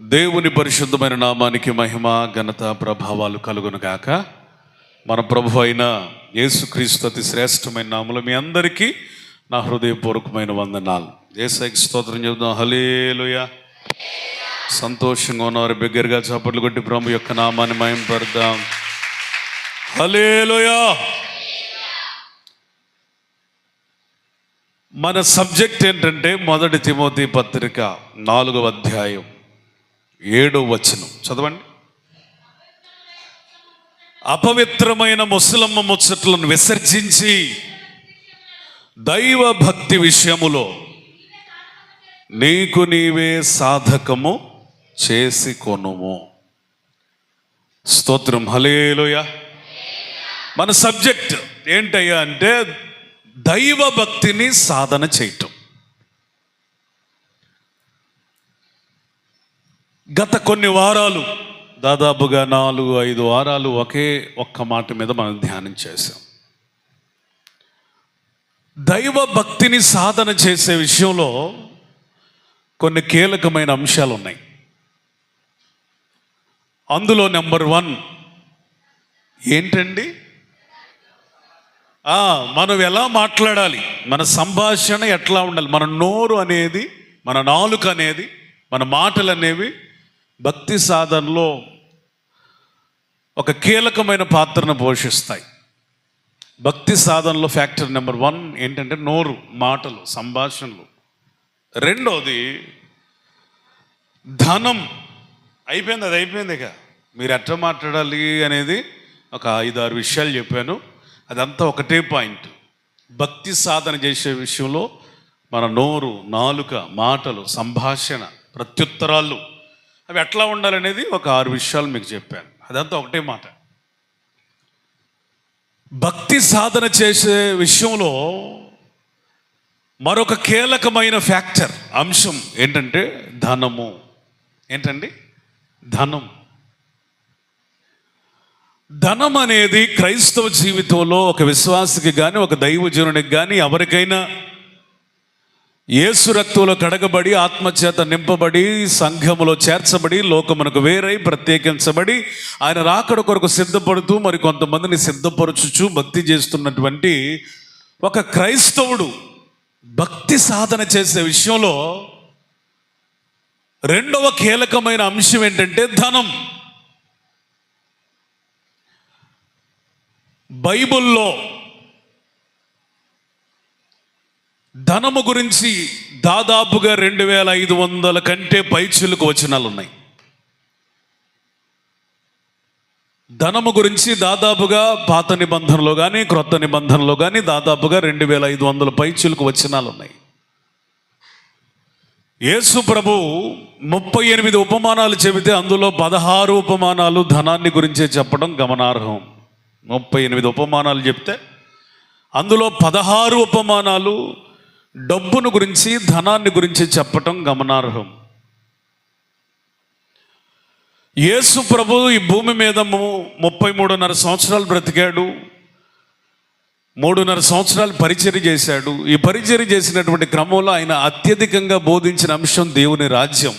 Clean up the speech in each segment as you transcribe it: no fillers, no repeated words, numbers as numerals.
దేవుని పరిశుద్ధమైన నామానికి మహిమ ఘనత ప్రభావాలు కలుగును గాక. మన ప్రభు అయిన యేసుక్రీస్తు అతి శ్రేష్టమైన నామములో మీ అందరికీ నా హృదయపూర్వకమైన వందనాలు. యేసయ్యకి స్తోత్రం చెబుదాం. హల్లెలూయా. సంతోషంగా ఉన్నవారు బిగ్గరగా చప్పట్లు కొట్టి ప్రభు యొక్క నామాన్ని మహిమపడదాం. హల్లెలూయా. మన సబ్జెక్ట్ ఏంటంటే 1 తిమోతి పత్రిక 4వ అధ్యాయం 7వ వచనం చదవండి. అపవిత్రమైన ముసలమ్మ ముచ్చట్లను విసర్జించి దైవ భక్తి విషయములో నీకు నీవే సాధకము చేసి కొనుము. స్తోత్రం. హల్లెలూయా. మన సబ్జెక్ట్ ఏంటయ్యా అంటే దైవ భక్తిని సాధన చేయటం. గత కొన్ని వారాలు, దాదాపుగా 4-5 వారాలు ఒక్క మాట మీద మనం ధ్యానం చేశాం. దైవ భక్తిని సాధన చేసే విషయంలో కొన్ని కీలకమైన అంశాలు ఉన్నాయి. అందులో నెంబర్ 1 ఏంటండి? మనం ఎలా మాట్లాడాలి, మన సంభాషణ ఎట్లా ఉండాలి, మన నోరు అనేది, మన నాలుక అనేది, మన మాటలు అనేవి భక్తి సాధనలో ఒక కీలకమైన పాత్రను పోషిస్తాయి. భక్తి సాధనలో ఫ్యాక్టర్ నెంబర్ 1 ఏంటంటే నోరు, మాటలు, సంభాషణలు. రెండోది ధనం. అది అయిపోయింది. ఇక మీరు ఎట్లా మాట్లాడాలి అనేది ఒక 5-6 విషయాలు చెప్పాను. అదంతా ఒకటే పాయింట్. భక్తి సాధన చేసే విషయంలో మన నోరు, నాలుక, మాటలు, సంభాషణ, ప్రత్యుత్తరాలు అవి ఎట్లా ఉండాలనేది ఒక 6 విషయాలు మీకు చెప్పాను. అదంతా ఒకటే మాట. భక్తి సాధన చేసే విషయంలో మరొక కీలకమైన ఫ్యాక్టర్, అంశం ఏంటంటే ధనము. ఏంటండి? ధనం. ధనం అనేది క్రైస్తవ జీవితంలో ఒక విశ్వాసికి కానీ, ఒక దైవజనునికి కానీ, ఎవరికైనా యేసు రక్తంలో కడగబడి, ఆత్మచేత నింపబడి, సంఘములో చేర్చబడి, లోకమునకు వేరై ప్రత్యేకించబడి, ఆయన రాకడ కొరకు సిద్ధపడుతూ మరి కొంతమందిని సిద్ధపరచుచు భక్తి చేస్తున్నటువంటి ఒక క్రైస్తవుడు భక్తి సాధన చేసే విషయంలో రెండవ కీలకమైన అంశం ఏంటంటే ధనం. బైబిల్లో ధనము గురించి దాదాపుగా 2500 కంటే పైచిలుకు వచనాలు ఉన్నాయి. ధనము గురించి దాదాపుగా పాత నిబంధనలో కానీ, క్రొత్త నిబంధనలో కానీ దాదాపుగా 2500 పైచిలుకు వచనాలు ఉన్నాయి. యేసు ప్రభు 38 ఉపమానాలు చెబితే అందులో 16 ఉపమానాలు ధనాన్ని గురించే చెప్పడం గమనార్హం. 38 ఉపమానాలు చెప్తే అందులో 16 ఉపమానాలు డబ్బును గురించి, ధనాన్ని గురించి చెప్పటం గమనార్హం. యేసు ప్రభు ఈ భూమి మీద 33.5 సంవత్సరాలు బ్రతికాడు. 3.5 సంవత్సరాలు పరిచర్య చేశాడు. ఈ పరిచర్య చేసినటువంటి క్రమంలో ఆయన అత్యధికంగా బోధించిన అంశం దేవుని రాజ్యం,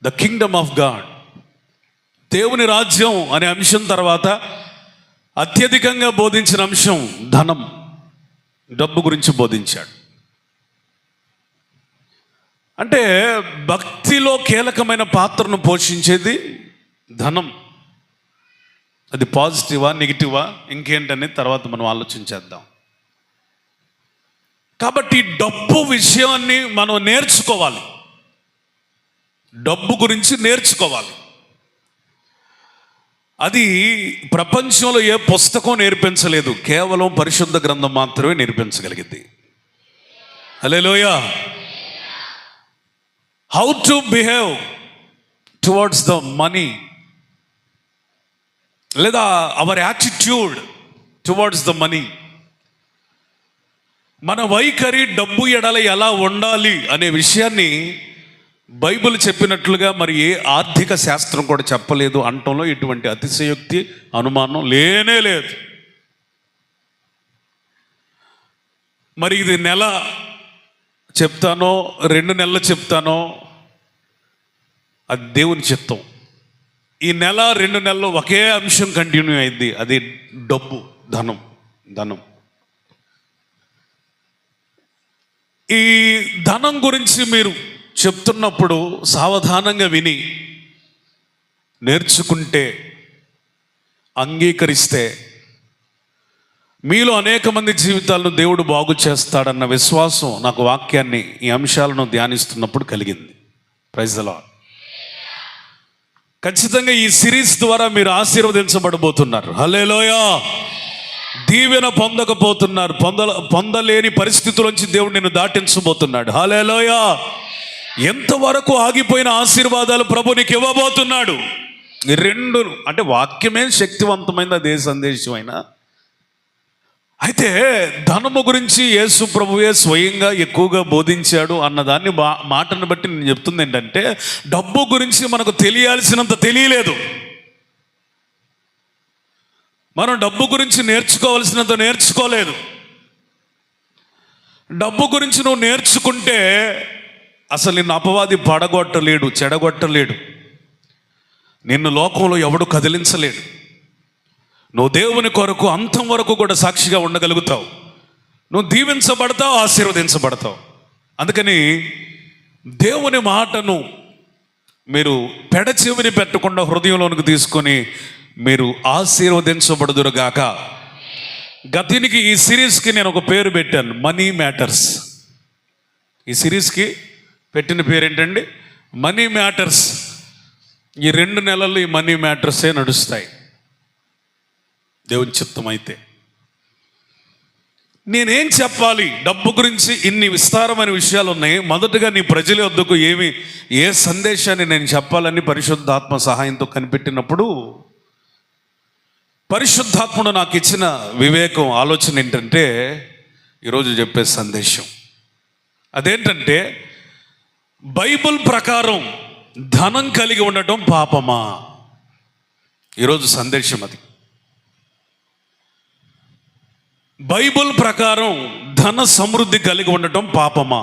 ద కింగ్డమ్ ఆఫ్ గాడ్. దేవుని రాజ్యం అనే అంశం తర్వాత అత్యధికంగా బోధించిన అంశం ధనం, డబ్బు గురించి బోధించాడు. అంటే భక్తిలో కీలకమైన పాత్రను పోషించేది ధనం. అది పాజిటివా, నెగిటివా, ఇంకేంటనేది తర్వాత మనం ఆలోచించేద్దాం. కాబట్టి డబ్బు విషయాన్ని మనం నేర్చుకోవాలి. డబ్బు గురించి నేర్చుకోవాలి. అది ప్రపంచంలో ఏ పుస్తకం నేర్పించలేదు, కేవలం పరిశుద్ధ గ్రంథం మాత్రమే నేర్పించగలిగింది. హల్లెలూయా. How to behave towards the money, లేదా our attitude towards the money, మన వైఖరి డబ్బు ఎడల ఎలా ఉండాలి అనే విషయాన్ని బైబిల్ చెప్పినట్లుగా మరి ఏ ఆర్థిక శాస్త్రం కూడా చెప్పలేదు అనటంలో ఎటువంటి అతిశయోక్తి, అనుమానం లేనే లేదు. మరి ఇది నెల చెప్తానో 2 నెలలు చెప్తానో అది దేవుని చిత్తం. ఈ నెల 2 నెలలు ఒకే అంశం కంటిన్యూ అయింది, అది డబ్బు, ధనం. ధనం ఈ ధనం గురించి మీరు చెప్తున్నప్పుడు సావధానంగా విని నేర్చుకుంటే, అంగీకరిస్తే మీలో అనేక మంది జీవితాలను దేవుడు బాగు చేస్తాడన్న విశ్వాసం నాకు వాక్యాన్ని, ఈ అంశాలను ధ్యానిస్తున్నప్పుడు కలిగింది. Praise the Lord. ఖచ్చితంగా ఈ సిరీస్ ద్వారా మీరు ఆశీర్వదించబడబోతున్నారు. హల్లెలూయా. దీవెన పొందకపోతున్నారు, పొందలేని పరిస్థితుల్లోంచి దేవుడు నిన్ను దాటించబోతున్నాడు. హల్లెలూయా. ఎంతవరకు ఆగిపోయిన ఆశీర్వాదాలు ప్రభు నీకు ఇవ్వబోతున్నాడు. ఈ రెండు అంటే వాక్యమే శక్తివంతమైనది, అదే సందేశమైనా. అయితే ధనము గురించి యేసు ప్రభువే స్వయంగా ఎక్కువగా బోధించాడు అన్నదాన్ని మాటను బట్టి నేను చెప్తుంది ఏంటంటే, డబ్బు గురించి మనకు తెలియాల్సినంత తెలియలేదు. మనం డబ్బు గురించి నేర్చుకోవాల్సినంత నేర్చుకోలేదు. డబ్బు గురించి నువ్వు నేర్చుకుంటే అసలు నిన్ను అపవాది పడగొట్టలేడు, చెడగొట్టలేడు. నిన్ను లోకంలో ఎవడు కదిలించలేడు. నువ్వు దేవుని కొరకు అంతం వరకు కూడా సాక్షిగా ఉండగలుగుతావు. నువ్వు దీవించబడతావు, ఆశీర్వదించబడతావు. అందుకని దేవుని మాటను మీరు పెడచెవిని పెట్టకుండా హృదయంలోనికి తీసుకొని మీరు ఆశీర్వదించబడుదురుగాక. గతినికి ఈ సిరీస్కి నేను ఒక పేరు పెట్టాను, మనీ మ్యాటర్స్. ఈ సిరీస్కి పెట్టిన పేరు ఏంటండి? Money matters. ఈ 2 నెలలు ఈ మనీ మ్యాటర్సే నడుస్తాయి, దేవుని చిత్తం అయితే. నేనేం చెప్పాలి డబ్బు గురించి? ఇన్ని విస్తారమైన విషయాలు ఉన్నాయి. మొదటగా నీ ప్రజల వద్దకు ఏ సందేశాన్ని నేను చెప్పాలని పరిశుద్ధాత్మ సహాయంతో కనిపెట్టినప్పుడు, పరిశుద్ధాత్ముడు నాకు ఇచ్చిన వివేకం, ఆలోచన ఏంటంటే ఈరోజు చెప్పే సందేశం అదేంటంటే, బైబిల్ ప్రకారం ధనం కలిగి ఉండటం పాపమా? ఈరోజు సందేశం అది. బైబిల్ ప్రకారం ధన సమృద్ధి కలిగి ఉండటం పాపమా?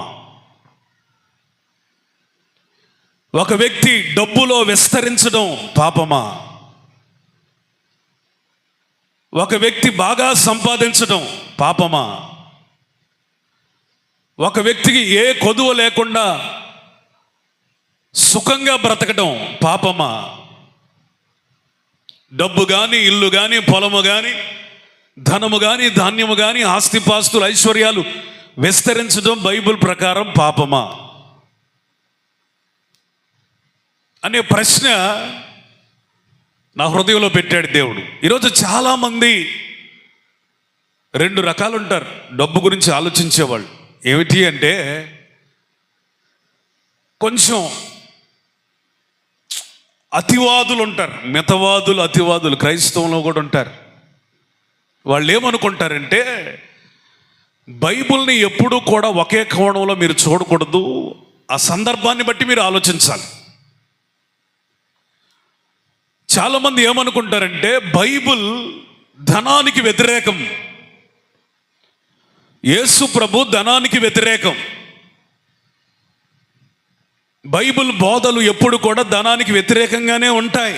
ఒక వ్యక్తి డబ్బులో విస్తరించడం పాపమా? ఒక వ్యక్తి బాగా సంపాదించడం పాపమా? ఒక వ్యక్తికి ఏ కొదువ లేకుండా సుఖంగా బ్రతకడం పాపమా? డబ్బు కానీ, ఇల్లు కానీ, పొలము కానీ, ధనము కానీ, ధాన్యము కానీ, ఆస్తిపాస్తులు, ఐశ్వర్యాలు విస్తరించడం బైబిల్ ప్రకారం పాపమా అనే ప్రశ్న నా హృదయంలో పెట్టాడు దేవుడు. ఈరోజు చాలామంది 2 రకాలు ఉంటారు డబ్బు గురించి ఆలోచించేవాళ్ళు. ఏమిటి అంటే, కొంచెం అతివాదులు ఉంటారు, మితవాదులు, అతివాదులు క్రైస్తవంలో కూడా ఉంటారు. వాళ్ళు ఏమనుకుంటారంటే, బైబిల్ని ఎప్పుడూ కూడా ఒకే కోణంలో మీరు చూడకూడదు, ఆ సందర్భాన్ని బట్టి మీరు ఆలోచించాలి. చాలామంది ఏమనుకుంటారంటే, బైబిల్ ధనానికి వ్యతిరేకం, యేసు ప్రభు ధనానికి వ్యతిరేకం. బైబిల్ బోధలు ఎప్పుడు కూడా ధనానికి వ్యతిరేకంగానే ఉంటాయి.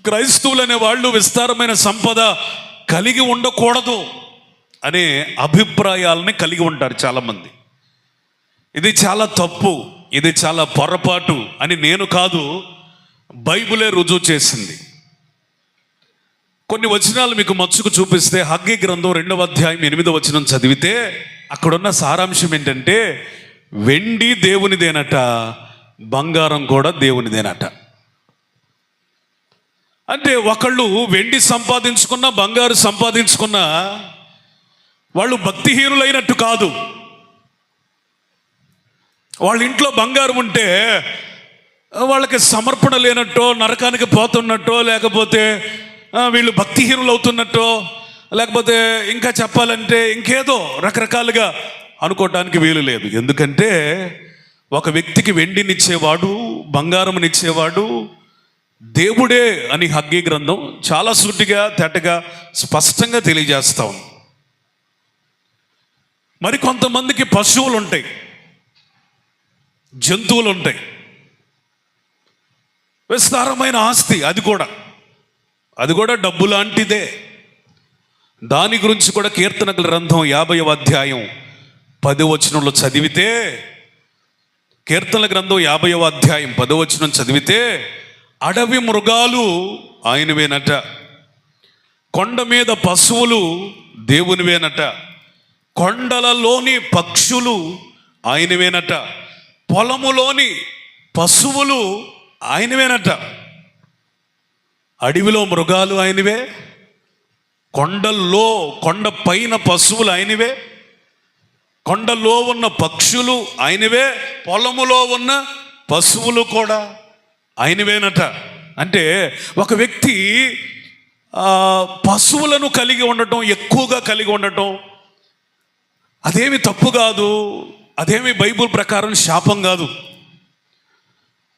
క్రైస్తవులు అనే వాళ్ళు విస్తారమైన సంపద కలిగి ఉండకూడదు అనే అభిప్రాయాలని కలిగి ఉంటారు చాలామంది. ఇది చాలా తప్పు, ఇది చాలా పొరపాటు అని నేను కాదు, బైబిలే రుజువు చేసింది. కొన్ని వచనాలు మీకు మచ్చుకు చూపిస్తే, హగ్గీ గ్రంథం 2వ అధ్యాయం 8వ వచనం చదివితే అక్కడున్న సారాంశం ఏంటంటే, వెండి దేవునిదేనట, బంగారం కూడా దేవునిదేనట. అంటే ఒకళ్ళు వెండి సంపాదించుకున్నా, బంగారు సంపాదించుకున్నా వాళ్ళు భక్తిహీనులైనట్టు కాదు. వాళ్ళ ఇంట్లో బంగారం ఉంటే వాళ్ళకి సమర్పణ లేనట్టో, నరకానికి పోతున్నట్టో, లేకపోతే వీళ్ళు భక్తిహీనులు అవుతున్నట్టో, లేకపోతే ఇంకా చెప్పాలంటే ఇంకేదో రకరకాలుగా అనుకోవటానికి వీలు లేదు. ఎందుకంటే ఒక వ్యక్తికి వెండినిచ్చేవాడు, బంగారమునిచ్చేవాడు దేవుడే అని హగ్గీ గ్రంథం చాలా సూటిగా, తేటగా, స్పష్టంగా తెలియజేస్తా ఉంది. మరి కొంతమందికి పశువులు ఉంటాయి, జంతువులు ఉంటాయి. విస్తారమైన ఆస్తి, అది కూడా డబ్బు లాంటిదే. దాని గురించి కూడా కీర్తనల గ్రంథం 50వ అధ్యాయం 10వ వచనంలో చదివితే, కీర్తనల గ్రంథం 50వ అధ్యాయం 10వ వచనం చదివితే, అడవి మృగాలు ఆయనవేనట, కొండ మీద పశువులు దేవునివేనట, కొండలలోని పక్షులు ఆయనవేనట, పొలములోని పశువులు ఆయనవేనట. అడవిలో మృగాలు ఆయనవే, కొండ పైన పశువులు ఆయనవే, కొండలో ఉన్న పక్షులు ఆయనవే, పొలములో ఉన్న పశువులు కూడా ఆయనవేనట. అంటే ఒక వ్యక్తి పశువులను కలిగి ఉండటం, ఎక్కువగా కలిగి ఉండటం అదేమి తప్పు కాదు, అదేమి బైబిల్ ప్రకారం శాపం కాదు.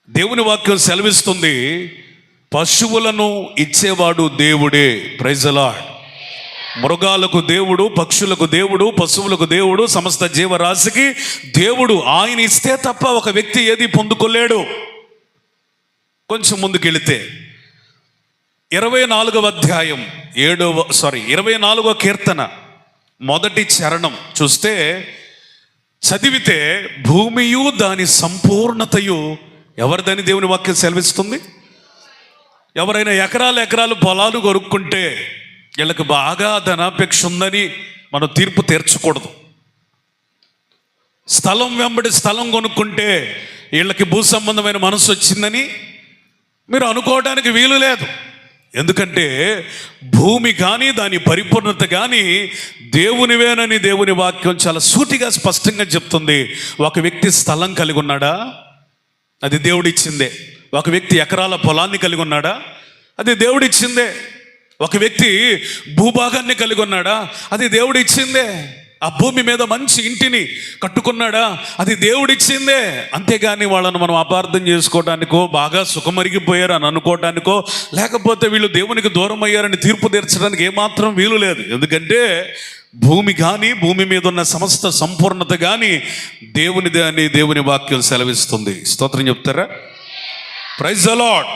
దేవుని వాక్యం సెలవిస్తుంది, పశువులను ఇచ్చేవాడు దేవుడే. Praise the lord. మృగాలకు దేవుడు, పక్షులకు దేవుడు, పశువులకు దేవుడు, సమస్త జీవరాశికి దేవుడు. ఆయన ఇస్తే తప్ప ఒక వ్యక్తి ఏది పొందుకోలేడు. కొంచెం ముందుకెళితే 24వ అధ్యాయం 24వ కీర్తన మొదటి చరణం చూస్తే, చదివితే, భూమియు దాని సంపూర్ణతయు ఎవరిదని దేవుని వాక్యం సెలవిస్తుంది. ఎవరైనా ఎకరాలు పొలాలు కొనుక్కుంటే వీళ్ళకి బాగా ధనాపేక్ష ఉందని మనం తీర్పు తీర్చకూడదు. స్థలం వెంబడి స్థలం కొనుక్కుంటే వీళ్ళకి భూ సంబంధమైన మనసు వచ్చిందని మీరు అనుకోవడానికి వీలు లేదు. ఎందుకంటే భూమి కానీ దాని పరిపూర్ణత కానీ దేవునివేనని దేవుని వాక్యం చాలా సూటిగా స్పష్టంగా చెప్తుంది. ఒక వ్యక్తి స్థలం కలిగి ఉన్నాడా, అది దేవుడిచ్చిందే. ఒక వ్యక్తి ఎకరాల పొలాన్ని కలిగి ఉన్నాడా, అది దేవుడిచ్చిందే. ఒక వ్యక్తి భూభాగాన్ని కలిగి ఉన్నాడా, అది దేవుడిచ్చిందే. ఆ భూమి మీద మంచి ఇంటిని కట్టుకున్నాడా, అది దేవుడిచ్చిందే. అంతేగాని వాళ్ళను మనం అపార్థం చేసుకోవడానికో, బాగా సుఖమరిగిపోయారు అని అనుకోవడానికో, లేకపోతే వీళ్ళు దేవునికి దూరం అయ్యారని తీర్పు తీర్చడానికి ఏమాత్రం వీలు లేదు. ఎందుకంటే భూమి కానీ, భూమి మీద ఉన్న సమస్త సంపూర్ణత కానీ దేవునిదే అని దేవుని వాక్యం సెలవిస్తుంది. స్తోత్రం చెప్తారా? Praise the Lord.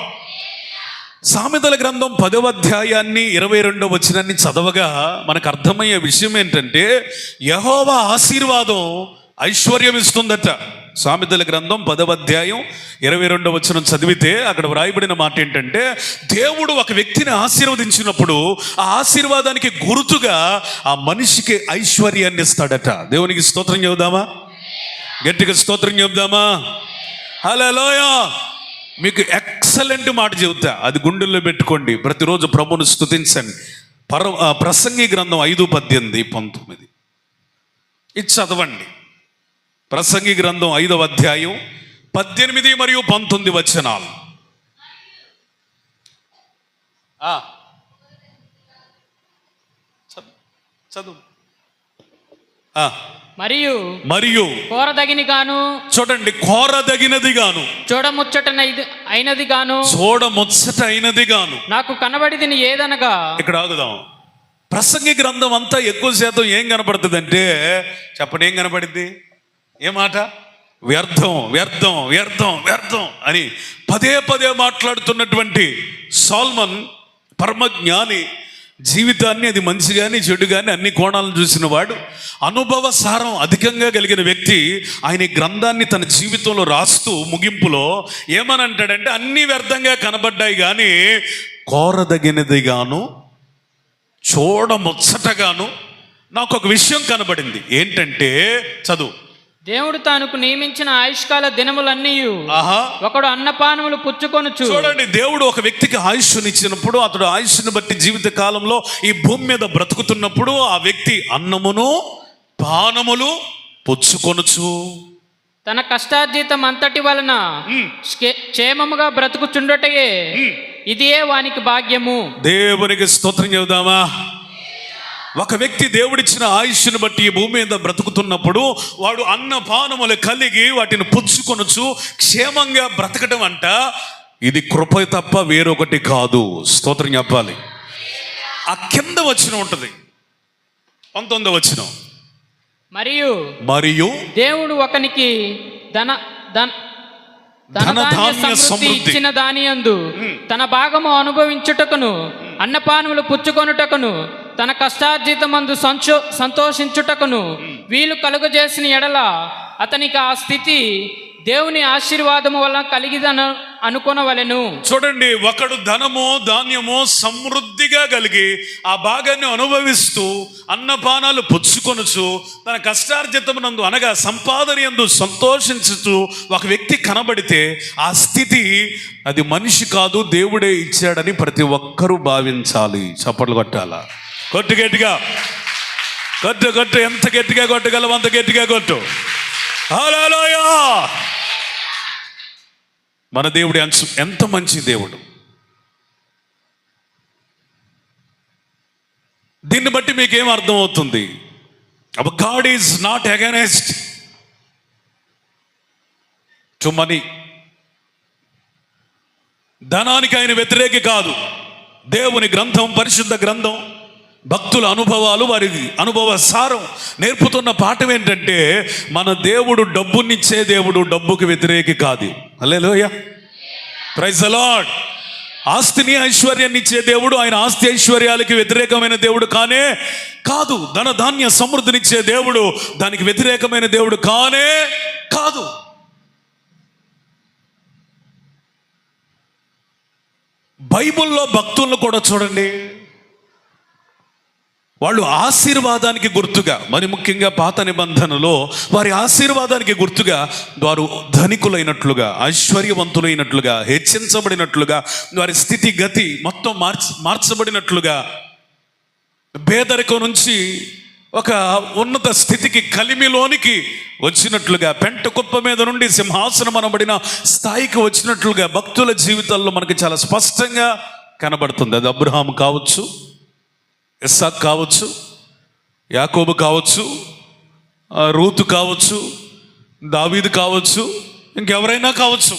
సామెతల గ్రంథం 10వ అధ్యాయాన్ని 22వ వచనాన్ని చదవగా మనకు అర్థమయ్యే విషయం ఏంటంటే, యెహోవా ఆశీర్వాదం ఐశ్వర్యం ఇస్తుందట. సామెతల గ్రంథం 10వ అధ్యాయం 22వ వచనం చదివితే అక్కడ వ్రాయబడిన మాట ఏంటంటే, దేవుడు ఒక వ్యక్తిని ఆశీర్వదించినప్పుడు ఆ ఆశీర్వాదానికి గుర్తుగా ఆ మనిషికి ఐశ్వర్యాన్ని ఇస్తాడట. దేవునికి స్తోత్రం చెబుదామా? గట్టిగా స్తోత్రం చెబుదామా? హల్లెలూయా. మీకు ఎక్సలెంట్ మాట చెబుతా, అది గుండెల్లో పెట్టుకోండి. ప్రతిరోజు ప్రభువును స్తుతించండి. ప్రసంగి గ్రంథం 5:18-19 ఇది చదవండి. ప్రసంగి గ్రంథం 5వ అధ్యాయం 18 మరియు 19 వచనాలు. చదువు. మరియు కోరదగినది గాను, చూడండి, కోరదగినది గాను, చూడముచ్చట అయినది గాను నాకు కనబడిది ఏదనగా. ఇక్కడ ఆగుదాం. ప్రసంగి గ్రంథం అంతా ఎక్కువ శాతం ఏం కనబడుతుంది అంటే, చెప్పండి, ఏం కనబడింది? ఏ మాట? వ్యర్థం వ్యర్థం వ్యర్థం వ్యర్థం అని పదే మాట్లాడుతున్నటువంటి సాల్మన్ పరమజ్ఞాని, జీవితాన్ని అది మంచి కానీ చెడు కానీ అన్ని కోణాలను చూసిన వాడు, అనుభవ సారం అధికంగా కలిగిన వ్యక్తి, ఆయన ఈ గ్రంథాన్ని తన జీవితంలో రాస్తూ ముగింపులో ఏమని అంటాడంటే, అన్ని వ్యర్థంగా కనబడ్డాయి కానీ కోరదగినది గాను, చూడముచ్చటగాను నాకు ఒక విషయం కనబడింది. ఏంటంటే, చదువు. దేవుడు తానుకు నియమించిన ఆయుష్కాల దినములన్నీ ఒకడు అన్నపానములు పుచ్చుకొనుచు. చూడండి, దేవుడు ఒక వ్యక్తికి ఆయుష్నిచ్చినప్పుడు, అతడు ఆయుష్ని బట్టి జీవిత కాలంలో ఈ భూమి మీద బ్రతుకుతున్నప్పుడు ఆ వ్యక్తి అన్నమును పానములు పుచ్చుకొనుచు తన కష్టార్జితం అంతటి వలన క్షేమముగా బ్రతుకుచుండటయే ఇదే వానికి భాగ్యము. దేవునికి స్తోత్రం చెబుదామా? ఒక వ్యక్తి దేవుడిచ్చిన ఆయుష్ను బట్టి ఈ భూమి మీద బ్రతుకుతున్నప్పుడు వాడు అన్నపానములు కలిగి వాటిని పుచ్చుకొనుచు క్షేమంగా బ్రతకడం అంట, ఇది కృప తప్ప వేరొకటి కాదు. స్తోత్రం చెప్పాలి. ఆ కింద వచనం ఉంటుంది, 19వ వచనం. మరియు దేవుడు ఒకనికి ధనధాన్య సమృద్ధి ఇచ్చిన దానియందు తన భాగము అనుభవించుటకును అన్నపానములు పుచ్చుకొనుటకును తన కష్టార్జితమందు సంతోషించుటకును వీలు కలుగజేసిన ఎడల అతనికి ఆ స్థితి దేవుని ఆశీర్వాదము వల్ల కలిగిదను అనుకొనవలెను. చూడండి, ఒకడు ధనము ధాన్యము సమృద్ధిగా కలిగి ఆ భాగాన్ని అనుభవిస్తూ అన్నపానాలు పుచ్చుకొనుచు తన కష్టార్జితమునందు అనగా సంపాదన యందు సంతోషించుతూ ఒక వ్యక్తి కనబడితే ఆ స్థితి అది మనిషి కాదు, దేవుడే ఇచ్చాడని ప్రతి ఒక్కరూ భావించాలి. చప్పట్లు కొట్టాలా? కొట్టు గట్టిగా, కొట్టు ఎంత గట్టిగా కొట్టగలవు అంత గట్టిగా కొట్టు. హల్లెలూయా! మన దేవుడి ఎంత మంచి దేవుడు. దీన్ని బట్టి మీకేం అర్థమవుతుంది? Hour God is not against to money. ధనానికి ఆయన వ్యతిరేకి కాదు. దేవుని గ్రంథం, పరిశుద్ధ గ్రంథం, భక్తుల అనుభవాలు, వారి అనుభవ సారం నేర్పుతున్న పాఠం ఏంటంటే మన దేవుడు డబ్బునిచ్చే దేవుడు, డబ్బుకి వ్యతిరేకి కాదు. హల్లెలూయా, ప్రైజ్ ది లార్డ్. ఆస్తిని ఐశ్వర్యాన్ని ఇచ్చే దేవుడు ఆయన ఆస్తి ఐశ్వర్యాలకి వ్యతిరేకమైన దేవుడు కానే కాదు. ధనధాన్య సమృద్ధినిచ్చే దేవుడు దానికి వ్యతిరేకమైన దేవుడు కానే కాదు. బైబిల్లో భక్తులను కూడా చూడండి, వాళ్ళు ఆశీర్వాదానికి గుర్తుగా, మరి ముఖ్యంగా పాత నిబంధనలో వారి ఆశీర్వాదానికి గుర్తుగా వారు ధనికులైనట్లుగా, ఐశ్వర్యవంతులైనట్లుగా, హెచ్చించబడినట్లుగా, వారి స్థితి గతి మొత్తం మార్చబడినట్లుగా, పేదరికం నుంచి ఒక ఉన్నత స్థితికి, కలిమిలోనికి వచ్చినట్లుగా, పెంట కుప్ప మీద నుండి సింహాసనం అనబడిన స్థాయికి వచ్చినట్లుగా భక్తుల జీవితాల్లో మనకి చాలా స్పష్టంగా కనబడుతుంది. అది అబ్రహాము కావచ్చు, ఇస్సాకు కావచ్చు, యాకోబు కావచ్చు, రూతు కావచ్చు, దావీదు కావచ్చు, ఇంకెవరైనా కావచ్చు.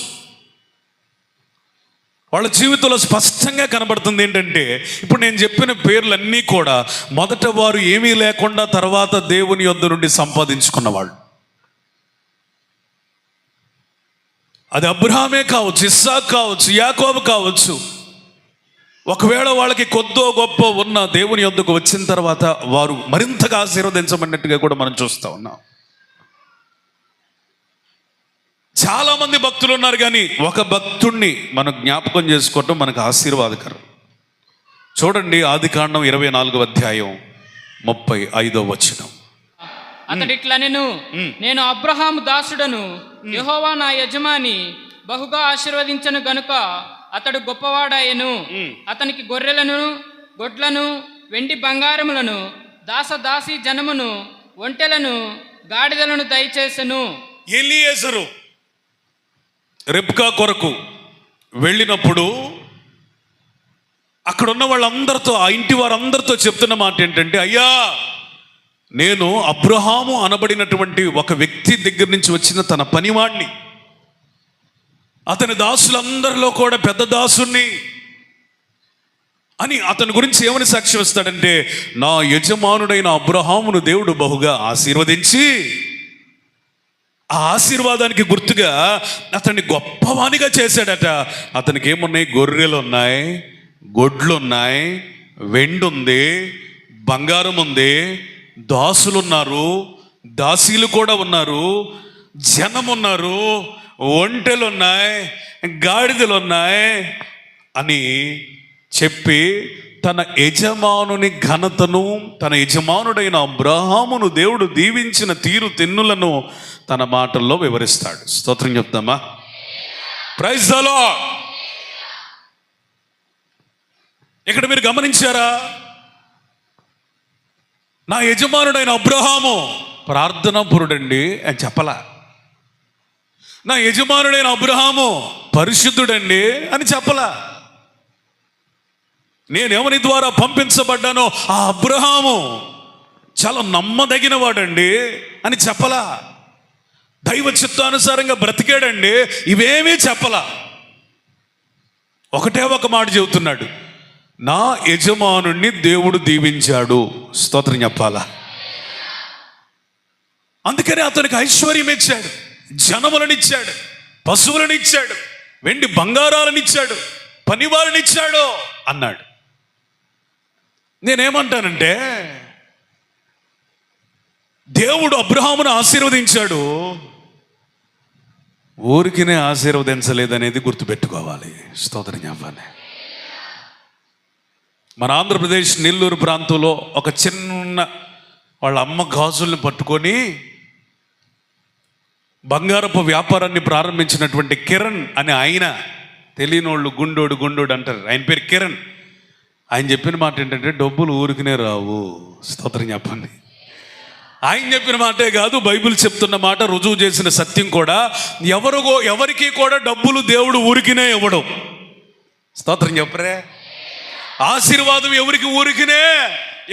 వాళ్ళ జీవితంలో స్పష్టంగా కనబడుతుంది ఏంటంటే, ఇప్పుడు నేను చెప్పిన పేర్లన్నీ కూడా మొదట వారు ఏమీ లేకుండా తర్వాత దేవుని యొద్ద నుండి సంపాదించుకున్నవాళ్ళు. అది అబ్రహామే కావచ్చు, ఇస్సాకు కావచ్చు, యాకోబు కావచ్చు. ఒకవేళ వాళ్ళకి కొద్దో గొప్ప ఉన్న దేవుని యొద్దకు వచ్చిన తర్వాత వారు మరింతగా ఆశీర్వదించబడినట్టుగా కూడా మనం చూస్తూ ఉన్నాం. చాలా మంది భక్తులు ఉన్నారు, కానీ ఒక భక్తుణ్ణి మనం జ్ఞాపకం చేసుకోవటం మనకు ఆశీర్వాదకరం. చూడండి, ఆదికాండం 24వ అధ్యాయం 35వ వచనం. అతడిట్లా నేను అబ్రహాము దాసుడను, యెహోవా నా యజమాని బహుగా ఆశీర్వదించను గనుక అతడు గొప్పవాడాయను. అతనికి గొర్రెలను, గొడ్లను, వెండి బంగారములను, దాసదాసి జనమును, ఒంటెలను, గాడిదలను దయచేసెను. ఎలీయెజరు రెబ్కా కొరకు వెళ్ళినప్పుడు అక్కడ ఉన్న వాళ్ళందరితో, ఆ ఇంటి వారందరితో చెప్తున్న మాట ఏంటంటే, అయ్యా, నేను అబ్రహాము అనబడినటువంటి ఒక వ్యక్తి దగ్గర నుంచి వచ్చిన తన పనివాడిని, అతని దాసులందరిలో కూడా పెద్ద దాసుని అని అతని గురించి ఏమని సాక్ష్యం ఇస్తాడంటే, నా యజమానుడైన అబ్రహామును దేవుడు బహుగా ఆశీర్వదించి ఆ ఆశీర్వాదానికి గుర్తుగా అతన్ని గొప్పవానిగా చేశాడట. అతనికి ఏమున్నాయి? గొర్రెలు ఉన్నాయి, గొడ్లు ఉన్నాయి, వెండి ఉంది, బంగారం ఉంది, దాసులున్నారు, దాసీలు కూడా ఉన్నారు, జనం ఉన్నారు, ఒంటెలు ఉన్నాయి, గాడిదలు ఉన్నాయి అని చెప్పి తన యజమానుని ఘనతను, తన యజమానుడైన అబ్రహామును దేవుడు దీవించిన తీరు తెన్నులను తన మాటల్లో వివరిస్తాడు. స్తోత్రం చెప్తామా? Praise the Lord. ఇక్కడ మీరు గమనించారా? నా యజమానుడైన అబ్రహాము ప్రార్థనాపరుడండి అని చెప్పలా. నా యజమానుడైన అబ్రహాము పరిశుద్ధుడండి అని చెప్పలా. నేనెవని ద్వారా పంపించబడ్డానో ఆ అబ్రహాము చాలా నమ్మదగిన వాడండి అని చెప్పలా. దైవ చిత్తానుసారంగా బ్రతికాడండి, ఇవేమీ చెప్పలా. ఒకటే ఒక మాట చెబుతున్నాడు, నా యజమానుణ్ణి దేవుడు దీవించాడు. స్తోత్రం చెప్పాలా? అందుకని అతనికి ఐశ్వర్యం ఇచ్చాడు, జనములను ఇచ్చాడు, పశువులను ఇచ్చాడు, వెండి బంగారాలను ఇచ్చాడు, పనివారిని ఇచ్చాడు అన్నాడు. నేనేమంటానంటే, దేవుడు అబ్రహామును ఆశీర్వదించాడు, ఊరికినే ఆశీర్వదించలేదనేది గుర్తుపెట్టుకోవాలి. స్తోత్రం చెప్పాలి. మన ఆంధ్రప్రదేశ్ నెల్లూరు ప్రాంతంలో ఒక చిన్న వాళ్ళ అమ్మ గాజుల్ని పట్టుకొని బంగారపు వ్యాపారాన్ని ప్రారంభించినటువంటి కిరణ్ అనే ఆయన, తెలియనోళ్ళు గుండోడు అంటారు, ఆయన పేరు కిరణ్. ఆయన చెప్పిన మాట ఏంటంటే, డబ్బులు ఊరికినే రావు. స్తోత్రం చెప్పండి. ఆయన చెప్పిన మాటే కాదు, బైబిల్ చెప్తున్న మాట, రుజువు చేసిన సత్యం కూడా. ఎవరికి కూడా డబ్బులు దేవుడు ఊరికినే ఇవ్వడం. స్తోత్రం చెప్పరే. ఆశీర్వాదం ఎవరికి ఊరికినే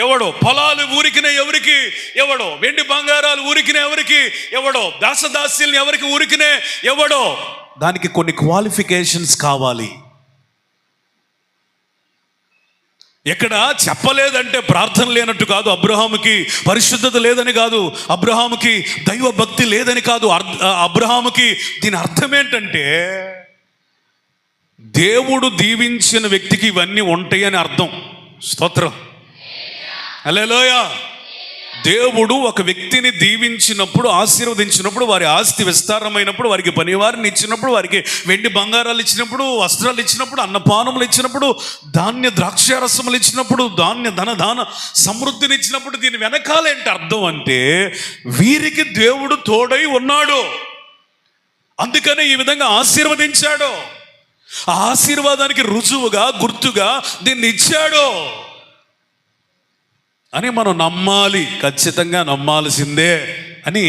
ఎవడో, పొలాలు ఊరికినే ఎవరికి ఎవడో, వెండి బంగారాలు ఊరికినే ఎవరికి ఎవడో, దాసదాస్యుల్ని ఎవరికి ఊరికినే ఎవడో. దానికి కొన్ని క్వాలిఫికేషన్స్ కావాలి. ఎక్కడ చెప్పలేదంటే ప్రార్థన లేనట్టు కాదు, అబ్రహాముకి పరిశుద్ధత లేదని కాదు, అబ్రహాముకి దైవ భక్తి లేదని కాదు. అబ్రహాముకి దీని అర్థం ఏంటంటే, దేవుడు దీవించిన వ్యక్తికి ఇవన్నీ ఉంటాయి అని అర్థం. స్తోత్రం. హల్లెలూయా. దేవుడు ఒక వ్యక్తిని దీవించినప్పుడు, ఆశీర్వదించినప్పుడు, వారి ఆస్తి విస్తారమైనప్పుడు, వారికి పనివారిని ఇచ్చినప్పుడు, వారికి వెండి బంగారాలు ఇచ్చినప్పుడు, వస్త్రాలు ఇచ్చినప్పుడు, అన్నపానములు ఇచ్చినప్పుడు, ధాన్య ద్రాక్షారసములు ఇచ్చినప్పుడు, ధన సమృద్ధిని ఇచ్చినప్పుడు, దీని వెనకాలేంటి అర్థం అంటే, వీరికి దేవుడు తోడై ఉన్నాడు, అందుకనే ఈ విధంగా ఆశీర్వదించాడు. ఆ ఆశీర్వాదానికి రుజువుగా, గుర్తుగా దీన్ని ఇచ్చాడు అని మనం నమ్మాలి, ఖచ్చితంగా నమ్మాల్సిందే అని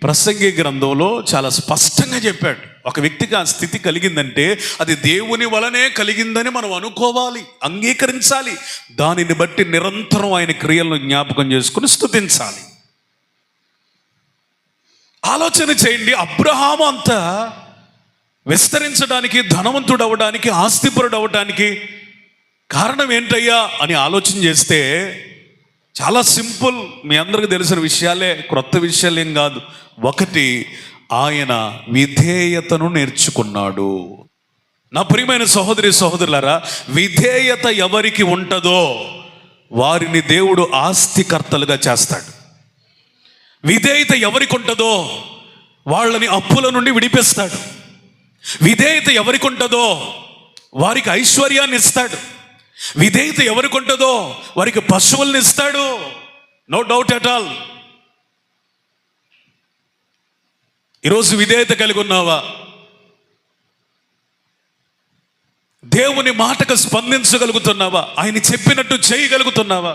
ప్రసంగి గ్రంథంలో చాలా స్పష్టంగా చెప్పాడు. ఒక వ్యక్తికి ఆ స్థితి కలిగిందంటే అది దేవుని వలనే కలిగిందని మనం అనుకోవాలి, అంగీకరించాలి. దానిని బట్టి నిరంతరం ఆయన క్రియలను జ్ఞాపకం చేసుకుని స్తుతించాలి. ఆలోచన చేయండి, అబ్రహాము అంతా విస్తరించడానికి, ధనవంతుడు అవ్వడానికి, ఆస్తిపరుడు అవ్వడానికి కారణం ఏంటయ్యా అని ఆలోచన చేస్తే చాలా సింపుల్. మీ అందరికి తెలిసిన విషయాలే, క్రొత్త విషయాలు ఏం కాదు. ఒకటి, ఆయన విధేయతను నేర్చుకున్నాడు. నా ప్రియమైన సహోదరి సహోదరులారా, విధేయత ఎవరికి ఉంటుందో వారిని దేవుడు ఆస్తికర్తలుగా చేస్తాడు. విధేయత ఎవరికి ఉంటుందో వాళ్ళని అప్పుల నుండి విడిపిస్తాడు. విధేయత ఎవరికి ఉంటుందో వారికి ఐశ్వర్యాన్ని ఇస్తాడు. విధేయత ఎవరికి ఉంటుందో వారికి పశువుల్ని ఇస్తాడు. No doubt at all. ఈరోజు విధేయత కలిగి ఉన్నావా? దేవుని మాటకు స్పందించగలుగుతున్నావా? ఆయన చెప్పినట్టు చేయగలుగుతున్నావా?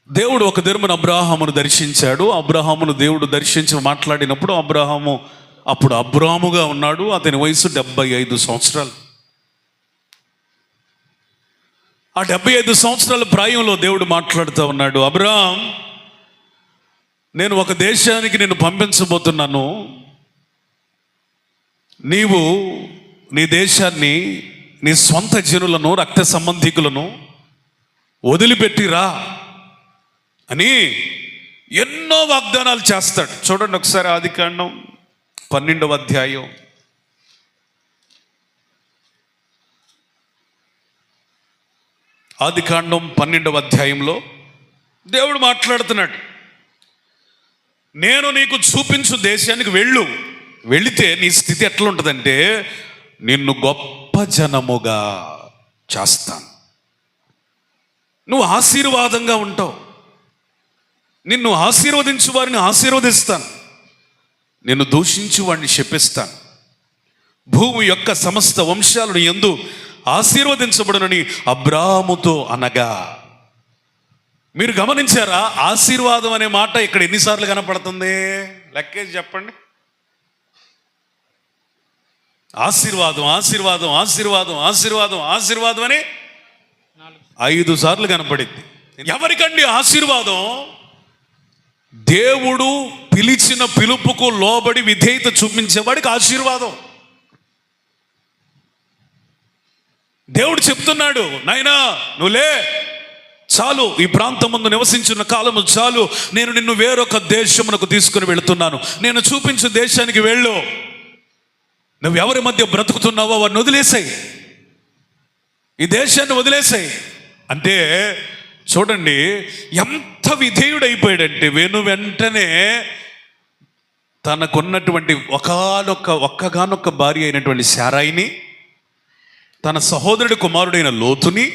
దేవుడు ఒక దినమున అబ్రాహామును దర్శించాడు. అబ్రాహామును దేవుడు దర్శించి మాట్లాడినప్పుడు అబ్రాహాము అప్పుడు అబ్రాముగా ఉన్నాడు. అతని వయసు 75 సంవత్సరాలు. ఆ 75 సంవత్సరాల ప్రాయంలో దేవుడు మాట్లాడుతూ ఉన్నాడు, అబ్రాహాం, నేను ఒక దేశానికి నిన్ను పంపించబోతున్నాను. నీవు నీ దేశాన్ని, నీ స్వంత జనులను, రక్త సంబంధికులను వదిలిపెట్టిరా అని ఎన్నో వాగ్దానాలు చేస్తాడు. చూడండి ఒకసారి ఆదికాండం 12వ అధ్యాయం. ఆదికాండం 12వ అధ్యాయంలో దేవుడు మాట్లాడుతున్నాడు, నేను నీకు చూపించు దేశానికి వెళితే నీ స్థితి ఎట్లా ఉంటుందంటే, నిన్ను గొప్ప జనముగా చేస్తాను, నువ్వు ఆశీర్వాదంగా ఉంటావు, నిన్ను ఆశీర్వదించు వారిని ఆశీర్వదిస్తాను, నిన్ను దూషించు వాడిని శపిస్తాను, భూమి యొక్క సమస్త వంశాలను యందు ఆశీర్వదించబడునని అబ్రాముతో అనగా. మీరు గమనించారా? ఆశీర్వాదం అనే మాట ఇక్కడ ఎన్నిసార్లు కనపడుతుంది? లెక్కేసి చెప్పండి. ఆశీర్వాదం, ఆశీర్వాదం, ఆశీర్వాదం, ఆశీర్వాదం, ఆశీర్వాదం అని 5 సార్లు కనపడింది. ఎవరికండి ఆశీర్వాదం? దేవుడు పిలిచిన పిలుపుకు లోబడి విధేయత చూపించేవాడికి ఆశీర్వాదం. దేవుడు చెప్తున్నాడు, నాయనా నువ్వులే, చాలు, ఈ ప్రాంతం ముందు నివసించిన కాలము చాలు, నేను నిన్ను వేరొక దేశమునకు తీసుకుని వెళుతున్నాను, నేను చూపించే దేశానికి వెళ్ళు. నువ్వు ఎవరి మధ్య బ్రతుకుతున్నావో వారిని వదిలేసాయి, ఈ దేశాన్ని వదిలేసాయి అంటే చూడండి ఎంత విధేయుడైపోయాడంటే వెంటనే తనకున్నటువంటి ఒక్కగానొక్క భార్య అయినటువంటి శారాయిని, తన సహోదరుడి కుమారుడైన లోతుని,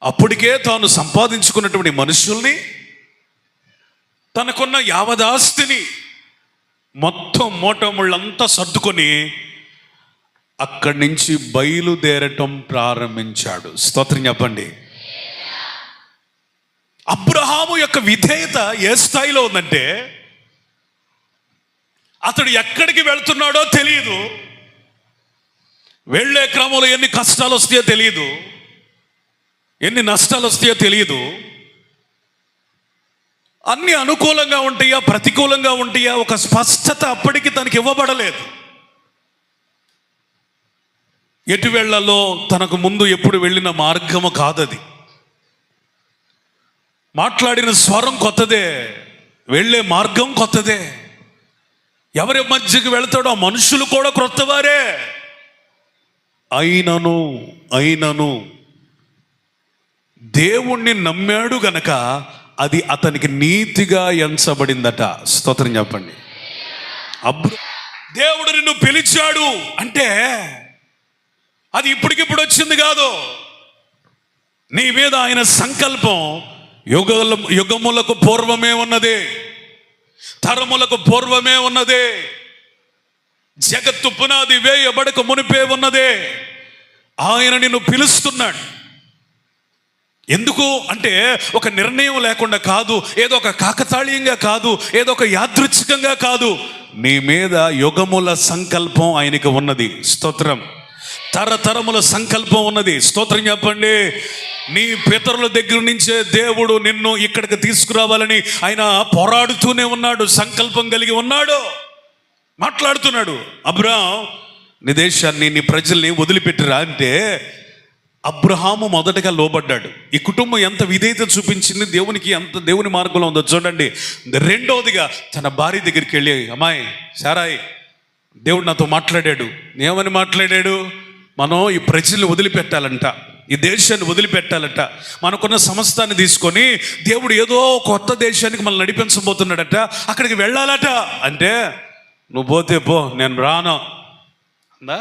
అప్పటికే తాను సంపాదించుకున్నటువంటి మనుషుల్ని, తనకున్న యావదాస్తిని మొత్తం మోటముళ్ళంతా సర్దుకొని అక్కడి నుంచి బయలుదేరటం ప్రారంభించాడు. స్తోత్రం చెప్పండి. అబ్రహాము యొక్క విధేయత ఏ స్థాయిలో ఉందంటే అతడు ఎక్కడికి వెళ్తున్నాడో తెలియదు, వెళ్ళే క్రమంలో ఎన్ని కష్టాలు వస్తాయో తెలియదు, ఎన్ని నష్టాలు వస్తాయో తెలియదు, అన్ని అనుకూలంగా ఉంటాయా ప్రతికూలంగా ఉంటాయా ఒక స్పష్టత అప్పటికి తనకి ఇవ్వబడలేదు. ఎటు వెళ్ళాలో తనకు ముందు ఎప్పుడు వెళ్ళిన మార్గము కాదది. మాట్లాడిన స్వరం కొత్తదే, వెళ్ళే మార్గం కొత్తదే, ఎవరి మధ్యకి వెళ్తాడో ఆ మనుషులు కూడా క్రొత్తవారే. అయినను దేవుణ్ణి నమ్మాడు గనక అది అతనికి నీతిగా ఎంచబడిందట. స్తోత్రం చెప్పండి. దేవుడు నిన్ను పిలిచాడు అంటే అది ఇప్పటికిప్పుడు వచ్చింది కాదు. నీ మీద ఆయన సంకల్పం యుగములకు పూర్వమే ఉన్నది, తరములకు పూర్వమే ఉన్నది, జగత్తు పునాది వేయబడక మునిపే ఉన్నదే. ఆయన నిన్ను పిలుస్తున్నాడు. ఎందుకు అంటే ఒక నిర్ణయం లేకుండా కాదు, ఏదో ఒక కాకతాళీయంగా కాదు, ఏదో ఒక యాదృచ్ఛికంగా కాదు. నీ మీద యుగముల సంకల్పం ఆయనకి ఉన్నది. స్తోత్రం. తరతరముల సంకల్పం ఉన్నది. స్తోత్రం చెప్పండి. నీ పితరుల దగ్గర నుంచే దేవుడు నిన్ను ఇక్కడికి తీసుకురావాలని ఆయన పోరాడుతూనే ఉన్నాడు, సంకల్పం కలిగి ఉన్నాడు, మాట్లాడుతున్నాడు. అబ్రహాం నీ దేశాన్ని నీ ప్రజల్ని వదిలిపెట్టిరా అంటే అబ్రహాము మొదటగా లోబడ్డాడు. ఈ కుటుంబం ఎంత విధేయత చూపించింది దేవునికి, ఎంత దేవుని మార్గంలో ఉందో చూడండి. రెండవదిగా తన భార్య దగ్గరికి వెళ్ళి, అమ్మాయి శారాయి, దేవుడు నాతో మాట్లాడాడు. ఏమని మాట్లాడాడు? మనం ఈ ప్రజల్ని వదిలిపెట్టాలంట, ఈ దేశాన్ని వదిలిపెట్టాలట, మనకున్న సమస్తాన్ని తీసుకొని దేవుడు ఏదో కొత్త దేశానికి మనల్ని నడిపించబోతున్నాడట, అక్కడికి వెళ్ళాలట. అంటే నువ్వు పోతే పో, నేను రాను అందా?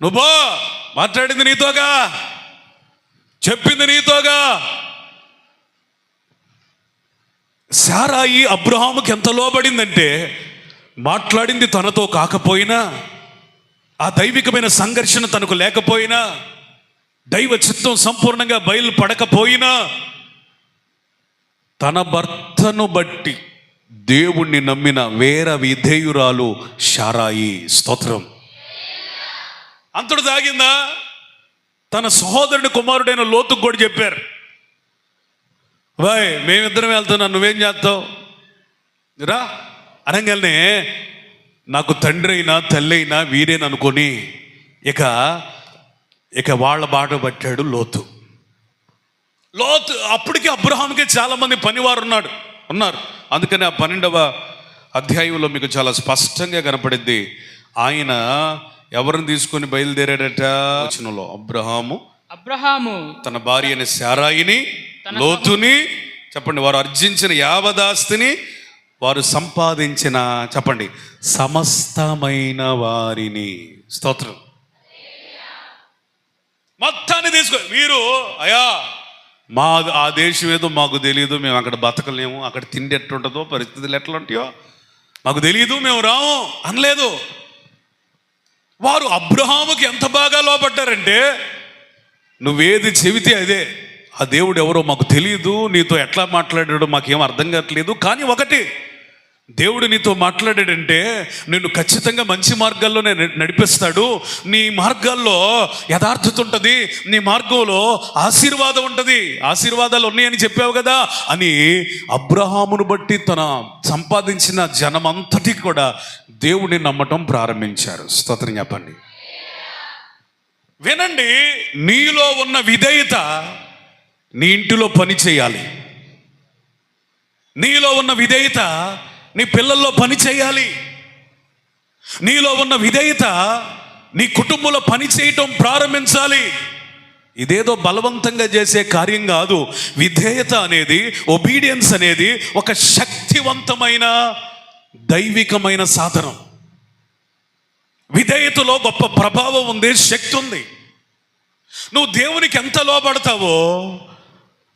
నువ్వు పో, మాట్లాడింది నీతోగా, చెప్పింది నీతోగా. శారాయి అబ్రహాముకి ఎంత లోబడిందంటే మాట్లాడింది తనతో కాకపోయినా, ఆ దైవికమైన సంఘర్షణ తనకు లేకపోయినా, దైవ చిత్తం సంపూర్ణంగా బయలుపడకపోయినా, తన భర్తను బట్టి దేవుణ్ణి నమ్మిన వేర విధేయురాలు శారాయి. స్తోత్రం. అంతడు తాగిందా? తన సహోదరుడి కుమారుడైన లోతుకు కూడా చెప్పారు, బాయ్ మేమిద్దరం వెళ్తున్నాం, నువ్వేం చేస్తావు రా అనగానే నాకు తండ్రి అయినా తల్లి అయినా వీరేననుకొని ఇక వాళ్ళ బాట పట్టాడు లోతు. అప్పటికి అబ్రహాంకి చాలామంది పనివారు ఉన్నారు. అందుకని ఆ 12వ అధ్యాయంలో మీకు చాలా స్పష్టంగా కనపడింది. ఆయన ఎవరిని తీసుకొని బయలుదేరాడట? వచనంలో అబ్రహాము తన భార్య అయిన శారాయిని, లోతుని, చెప్పండి, వారు అర్జించిన యావదాస్తిని, వారు సంపాదించిన, చెప్పండి, సమస్తమైన వారిని. స్తోత్రం. మొత్తాన్ని తీసుకో. వీరు అయ్యా ఆ దేశం ఏదో మాకు తెలియదు, మేము అక్కడ బతకలేము, అక్కడ తిండి ఎట్లుంటుందో, పరిస్థితులు ఎట్లా ఉంటాయో మాకు తెలియదు, మేము రాము అనలేదు. వారు అబ్రహాముకి ఎంత బాగా లోపడ్డారంటే నువ్వేది చెబితే అదే. ఆ దేవుడు ఎవరో మాకు తెలియదు, నీతో ఎట్లా మాట్లాడాడో మాకేం అర్థం కావట్లేదు, కానీ ఒకటి, దేవుడు నీతో మాట్లాడాడంటే నిన్ను ఖచ్చితంగా మంచి మార్గాల్లోనే నడిపిస్తాడు. నీ మార్గాల్లో యథార్థత ఉంటుంది, నీ మార్గంలో ఆశీర్వాదం ఉంటుంది, ఆశీర్వాదాలు ఉన్నాయని చెప్పావు కదా అని అబ్రహామును బట్టి తన సంపాదించిన జనమంతటికి కూడా దేవుడిని నమ్మటం ప్రారంభించారు. స్తోత్రం చెప్పండి. వినండి, నీలో ఉన్న విధేయత నీ ఇంటిలో పని చేయాలి. నీలో ఉన్న విధేయత నీ పిల్లల్లో పని చేయాలి. నీలో ఉన్న విధేయత నీ కుటుంబంలో పని చేయటం ప్రారంభించాలి. ఇదేదో బలవంతంగా చేసే కార్యం కాదు. విధేయత అనేది, ఒబీడియన్స్ అనేది ఒక శక్తివంతమైన దైవికమైన సాధనం. విధేయతలో గొప్ప ప్రభావం ఉంది, శక్తి ఉంది. నువ్వు దేవునికి ఎంత లోబడతావో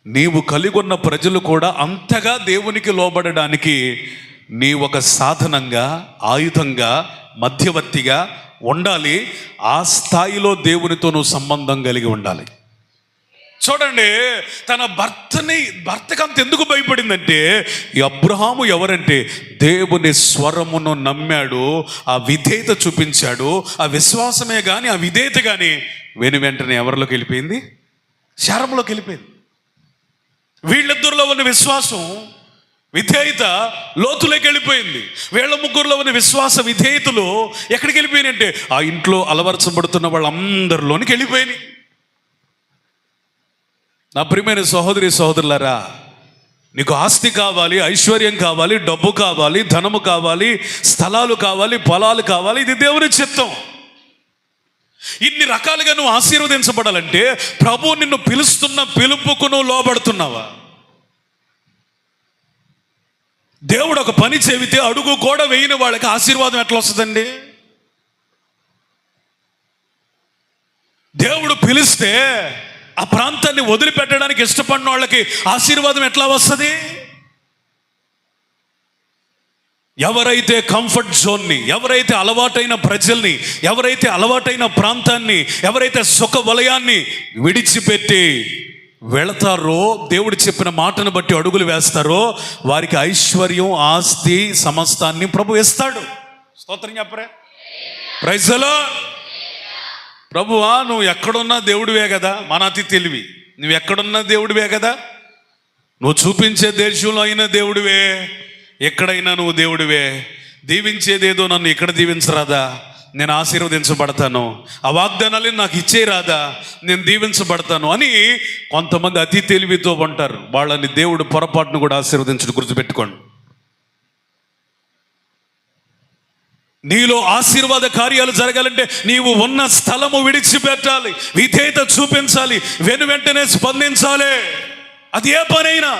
నీవు కలిగి ఉన్న ప్రజలు కూడా అంతగా దేవునికి లోబడడానికి నీ ఒక సాధనంగా, ఆయుధంగా, మధ్యవర్తిగా ఉండాలి. ఆ స్థాయిలో దేవునితో నువ్వు సంబంధం కలిగి ఉండాలి. చూడండి, తన భర్తకి అంత ఎందుకు భయపడిందంటే, ఈ అబ్రహాము ఎవరంటే దేవుని స్వరమును నమ్మాడు, ఆ విధేయత చూపించాడు. ఆ విశ్వాసమే కానీ, ఆ విధేయత కానీ వెంటనే ఎవరిలోకి వెళ్ళిపోయింది? శారంలోకి వెళ్ళిపోయింది. వీళ్ళిద్దరిలో ఉన్న విశ్వాసం, విధేయత లోతులోకి వెళ్ళిపోయింది. వీళ్ళ ముగ్గురులో ఉన్న విశ్వాస విధేయతలు ఎక్కడికి వెళ్ళిపోయినంటే ఆ ఇంట్లో అలవరచబడుతున్న వాళ్ళందరిలోనికి వెళ్ళిపోయినాయి. నా ప్రియమైన సహోదరి సహోదరులారా, నీకు ఆస్తి కావాలి, ఐశ్వర్యం కావాలి, డబ్బు కావాలి, ధనము కావాలి, స్థలాలు కావాలి, పొలాలు కావాలి, ఇది దేవుని చిత్తం. ఇన్ని రకాలుగా నువ్వు ఆశీర్వదించబడాలంటే ప్రభు నిన్ను పిలుస్తున్న పిలుపుకు నువ్వు లోబడుతున్నావా? దేవుడు ఒక పని చెబితే అడుగు కూడా వేయని వాళ్ళకి ఆశీర్వాదం ఎట్లా వస్తుందండి? దేవుడు పిలిస్తే ఆ ప్రాంతాన్ని వదిలిపెట్టడానికి ఇష్టపడిన వాళ్ళకి ఆశీర్వాదం ఎట్లా వస్తుంది? ఎవరైతే కంఫర్ట్ జోన్ని, ఎవరైతే అలవాటైన ప్రజల్ని, ఎవరైతే అలవాటైన ప్రాంతాన్ని, ఎవరైతే సుఖ వలయాన్ని విడిచిపెట్టి వెళతారో, దేవుడు చెప్పిన మాటను బట్టి అడుగులు వేస్తారో, వారికి ఐశ్వర్యం, ఆస్తి, సమస్తాన్ని ప్రభు ఇస్తాడు. స్తోత్రం చెప్పరే. Praise the Lord. ప్రభువా, నువ్వు ఎక్కడున్నా దేవుడివే కదా. మన అతి తెలివి, నువ్వు ఎక్కడున్నా దేవుడివే కదా. నువ్వు చూపించే దేశంలో అయినా దేవుడివే, ఎక్కడైనా నువ్వు దేవుడివే. దీవించేదేదో నన్ను ఇక్కడ దీవించరాదా? నేను ఆశీర్వదించబడతాను. ఆ వాగ్దానాలు నాకు ఇచ్చేయరాదా? నేను దీవించబడతాను అని కొంతమంది అతి తెలివితో ఉంటారు. వాళ్ళని దేవుడు పొరపాటును కూడా ఆశీర్వదించడం గుర్తుపెట్టుకోండి. నీలో ఆశీర్వాద కార్యాలు జరగాలంటే నీవు ఉన్న స్థలము విడిచిపెట్టాలి, విధేయత చూపించాలి, వెంటనే స్పందించాలి. అది ఏ పనైనా.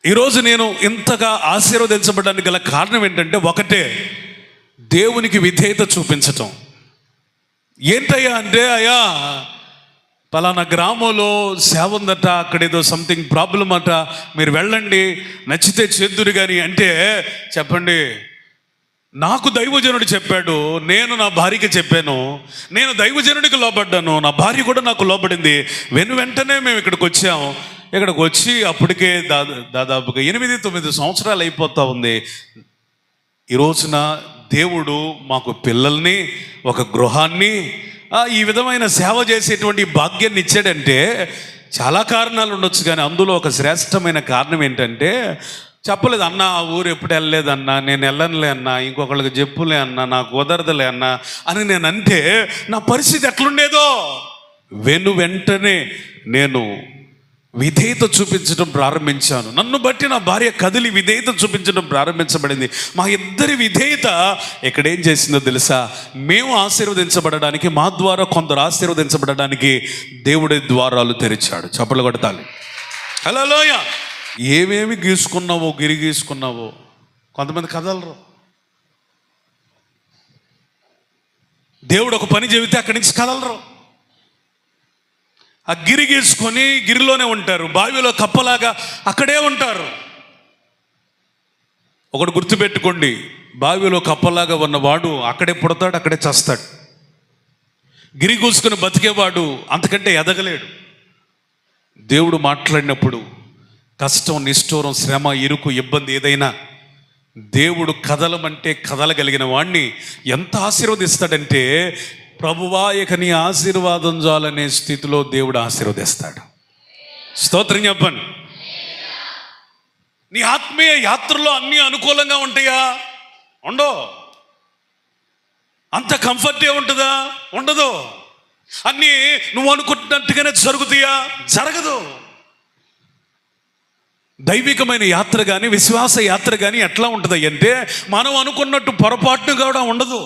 ఈరోజు నేను ఇంతగా ఆశీర్వదించబడడానికి గల కారణం ఏంటంటే, ఒకటే, దేవునికి విధేయత చూపించటం. ఏంటయ్యా అంటే, అయ్యా పలానా గ్రామంలో సేవ ఉందట, అక్కడేదో సంథింగ్ ప్రాబ్లం అట, మీరు వెళ్ళండి, నచ్చితే చేద్దురు కానీ అంటే, చెప్పండి, నాకు దైవజనుడు చెప్పాడు, నేను నా భార్యకి చెప్పాను, నేను దైవజనుడికి లోబడ్డాను, నా భార్య కూడా నాకు లోబడింది, వెంటనే మేము ఇక్కడికి వచ్చాము. ఇక్కడికి వచ్చి అప్పటికే దాదాపుగా 8-9 సంవత్సరాలు అయిపోతూ ఉంది. ఈ రోజున దేవుడు మాకు పిల్లల్ని, ఒక గృహాన్ని, ఈ విధమైన సేవ చేసేటువంటి భాగ్యాన్ని ఇచ్చాడంటే చాలా కారణాలు ఉండొచ్చు, కానీ అందులో ఒక శ్రేష్టమైన కారణం ఏంటంటే, చెప్పలేదు అన్న, ఆ ఊరు ఎప్పుడు వెళ్ళలేదన్నా, నేను వెళ్ళనులే అన్నా, ఇంకొకళ్ళకి చెప్పులే అన్నా, నాకు కుదరదులే అన్నా అని నేను అంటే నా పరిస్థితి ఎట్లుండేదో. వెంటనే నేను విధేయత చూపించడం ప్రారంభించాను. నన్ను బట్టి నా భార్య కదిలి విధేయత చూపించడం ప్రారంభించబడింది. మా ఇద్దరి విధేయత ఎక్కడేం చేసిందో తెలుసా? మేము ఆశీర్వదించబడడానికి, మా ద్వారా కొందరు ఆశీర్వదించబడడానికి దేవుడి ద్వారాలు తెరిచాడు. చప్పలు కొడతాలి. హల్లెలూయా. ఏమేమి గీసుకున్నావో, గిరి గీసుకున్నావో కొంతమంది కదలరు. దేవుడు ఒక పని చెబితే అక్కడి నుంచి కదలరు. ఆ గిరి గీసుకొని గిరిలోనే ఉంటారు, బావిలో కప్పలాగా అక్కడే ఉంటారు. ఒకటి గుర్తుపెట్టుకోండి, బావిలో కప్పలాగా ఉన్నవాడు అక్కడే పుడతాడు, అక్కడే చస్తాడు. గిరి గూసుకుని బతికేవాడు అంతకంటే ఎదగలేడు. దేవుడు మాట్లాడినప్పుడు కష్టం, నిష్ఠూరం, శ్రమ, ఇరుకు, ఇబ్బంది ఏదైనా దేవుడు కదలమంటే కదలగలిగిన వాడిని ఎంత ఆశీర్వదిస్తాడంటే, ప్రభువా ఇక నీ ఆశీర్వాదం చాలనే స్థితిలో దేవుడు ఆశీర్వదిస్తాడు. స్తోత్రం చెప్పండి. నీ ఆత్మీయ యాత్రలో అన్నీ అనుకూలంగా ఉంటాయా? ఉండవు. అంత కంఫర్టే ఉంటుందా? ఉండదు. అన్నీ నువ్వు అనుకుంటున్నట్టుగానే జరుగుతాయా? జరగదు. దైవికమైన యాత్ర కానీ విశ్వాస యాత్ర కానీ ఎట్లా ఉంటుంది అంటే మనం అనుకున్నట్టు పొరపాటును కూడా ఉండదు.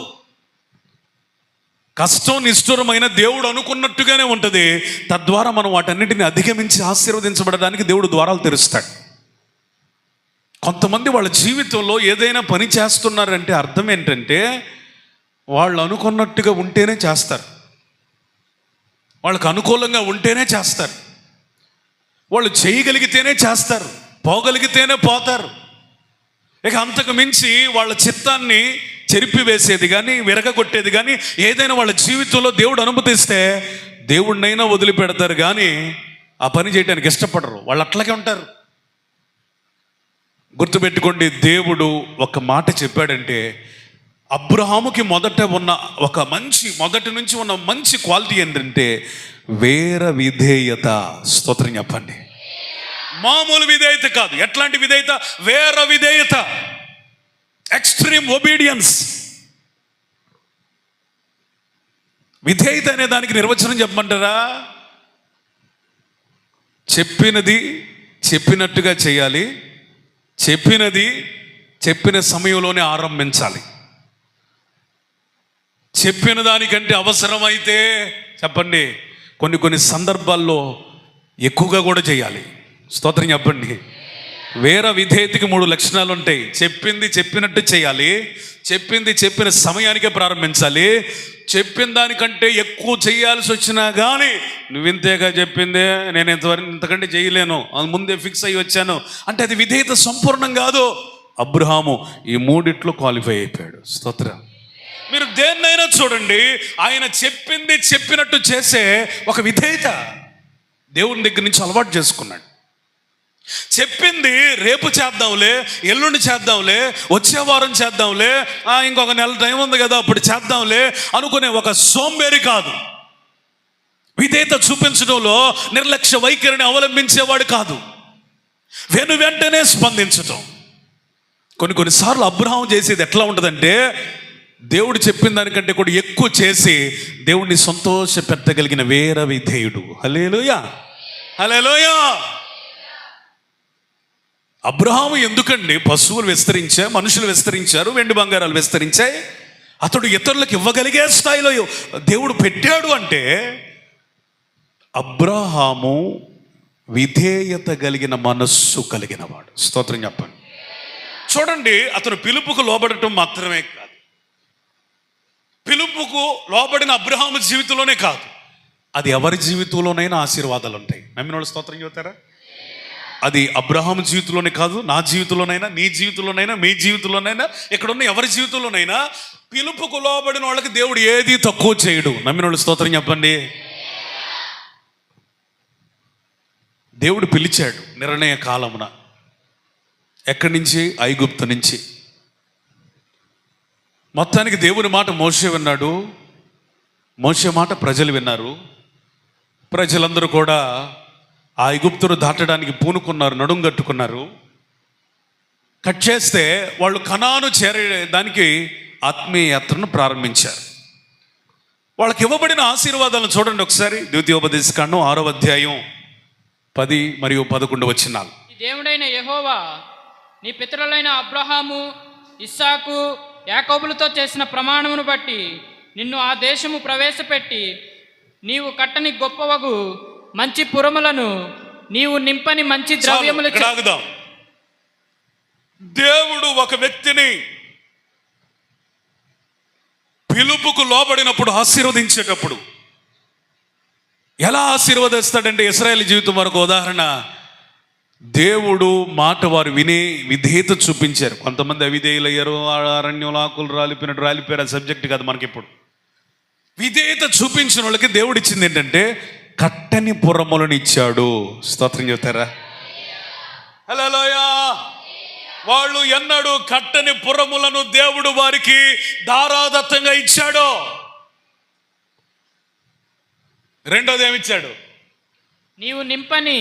కష్టం నిష్ఠురమైన దేవుడు అనుకున్నట్టుగానే ఉంటుంది. తద్వారా మనం వాటన్నిటిని అధిగమించి ఆశీర్వదించబడడానికి దేవుడు ద్వారాలు తెరుస్తాడు. కొంతమంది వాళ్ళ జీవితంలో ఏదైనా పని చేస్తున్నారంటే అర్థం ఏంటంటే వాళ్ళు అనుకున్నట్టుగా ఉంటేనే చేస్తారు, వాళ్ళకు అనుకూలంగా ఉంటేనే చేస్తారు, వాళ్ళు చేయగలిగితేనే చేస్తారు, పోగలిగితేనే పోతారు. ఇక అంతకు మించి వాళ్ళ చిత్తాన్ని చెరిపివేసేది కానీ విరగగొట్టేది కానీ ఏదైనా వాళ్ళ జీవితంలో దేవుడు అనుమతిస్తే దేవుడినైనా వదిలిపెడతారు కానీ ఆ పని చేయడానికి ఇష్టపడరు. వాళ్ళు అట్లాగే ఉంటారు. గుర్తుపెట్టుకోండి, దేవుడు ఒక మాట చెప్పాడంటే అబ్రహాముకి మొదటి నుంచి ఉన్న మంచి క్వాలిటీ ఏంటంటే వేర విధేయత. స్తోత్రం చెప్పండి. మామూలు విధేయత కాదు. ఎట్లాంటి విధేయత? వేర విధేయత, ఎక్స్ట్రీమ్ ఒబీడియన్స్. విధేయత అనే దానికి నిర్వచనం చెప్పమంటారా? చెప్పినది చెప్పినట్టుగా చేయాలి, చెప్పినది చెప్పిన సమయంలోనే ఆరంభించాలి, చెప్పిన దానికంటే అవసరమైతే చెప్పండి కొన్ని సందర్భాల్లో ఎక్కువగా కూడా చేయాలి. స్తోత్రం చెప్పండి. వేరే విధేయతకి 3 లక్షణాలు ఉంటాయి. చెప్పింది చెప్పినట్టు చేయాలి, చెప్పింది చెప్పిన సమయానికే ప్రారంభించాలి, చెప్పిన దానికంటే ఎక్కువ చేయాల్సి వచ్చినా కానీ నువ్వింతేగా చెప్పిందే, నేను ఇంతకంటే చేయలేను, అది ముందే ఫిక్స్ అయ్యి వచ్చాను అంటే అది విధేయత సంపూర్ణం కాదు. అబ్రహాము ఈ 3 క్వాలిఫై అయిపోయాడు. స్తోత్రం. మీరు దేన్నైనా చూడండి, ఆయన చెప్పింది చెప్పినట్టు చేసే ఒక విధేయత దేవుని దగ్గర నుంచి అలవాటు చేసుకున్నాడు. చెప్పింది రేపు చేద్దాంలే, ఎల్లుండి చేద్దాంలే, వచ్చే వారం చేద్దాంలే, ఇంకొక నెల టైం ఉంది కదా అప్పుడు చేద్దాంలే అనుకునే ఒక సోంబేరి కాదు. విధేయత చూపించడంలో నిర్లక్ష్య వైఖరిని అవలంబించేవాడు కాదు. వెంటనే స్పందించటం. కొన్నిసార్లు అబ్రహాము చేసేది ఎట్లా ఉంటుందంటే దేవుడు చెప్పిన దానికంటే కూడా ఎక్కువ చేసి దేవుడిని సంతోష పెట్టగలిగిన వేర విధేయుడు. హల్లెలూయా, హల్లెలూయా. అబ్రహాము ఎందుకండి పశువులు విస్తరించాయి, మనుషులు విస్తరించారు, వెండి బంగారాలు విస్తరించాయి, అతడు ఇతరులకు ఇవ్వగలిగే స్థాయిలో దేవుడు పెట్టాడు అంటే అబ్రహాము విధేయత కలిగిన మనస్సు కలిగిన వాడు. స్తోత్రం చెప్పండి. చూడండి, అతను పిలుపుకు లోబడటం మాత్రమే కాదు, పిలుపుకు లోబడిన అబ్రహాము జీవితంలోనే కాదు, అది ఎవరి జీవితంలోనైనా ఆశీర్వాదాలు ఉంటాయి. నమ్మిన వాళ్ళు స్తోత్రం చెబుతారా? అది అబ్రహాము జీవితంలోనే కాదు, నా జీవితంలోనైనా, నీ జీవితంలోనైనా, మీ జీవితంలోనైనా, ఇక్కడున్న ఎవరి జీవితంలోనైనా పిలుపుకు లోబడిన వాళ్ళకి దేవుడు ఏది తక్కువ చేయడు. నమ్మిన వాళ్ళు స్తోత్రం చెప్పండి. దేవుడు పిలిచాడు నిర్ణయ కాలమున. ఎక్కడి నుంచి? ఐగుప్తు నుంచి. మొత్తానికి దేవుని మాట మోషే విన్నాడు, మోషే మాట ప్రజలు విన్నారు. ప్రజలందరూ కూడా ఆ ఐగుప్తును దాటడానికి పూనుకున్నారు, నడుం కట్టుకున్నారు. కట్ చేస్తే వాళ్ళు కనాను చేరేదానికి ఆత్మీయ యాత్రను ప్రారంభించారు. వాళ్ళకి ఇవ్వబడిన ఆశీర్వాదాలను చూడండి ఒకసారి. ద్వితీయోపదేశకాండం 6వ అధ్యాయం 10 మరియు 11 వచనాలు. దేవుడైన యెహోవా నీ పితరులైన అబ్రహాము, ఇస్సాకు, యాకోబులతో చేసిన ప్రమాణమును బట్టి నిన్ను ఆ దేశము ప్రవేశపెట్టి నీవు కట్టని గొప్పవగు మంచి పురములను, నీవు నింపని మంచి ద్రవ్యములు. దేవుడు ఒక వ్యక్తిని పిలుపుకు లోబడినప్పుడు ఆశీర్వదించేటప్పుడు ఎలా ఆశీర్వదిస్తాడంటే, ఇశ్రాయేలు జీవితం వరకు ఉదాహరణ, దేవుడు మాట వారు వినే విధేయత చూపించారు. కొంతమంది అవిధేయులు అయ్యారు, అరణ్యంలో ఆకులు రాలిపోయారు. ఆ సబ్జెక్ట్ కాదు మనకి ఇప్పుడు. విధేయత చూపించిన వాళ్ళకి దేవుడు ఇచ్చింది ఏంటంటే కట్టని పురములను ఇచ్చాడు. స్తోత్రం చెప్తారా? హల్లెలూయా. వాళ్ళు ఎన్నడూ కట్టని పురములను దేవుడు వారికి దారాదత్తంగా ఇచ్చాడు. రెండోది ఏమిచ్చాడు? నీవు నింపని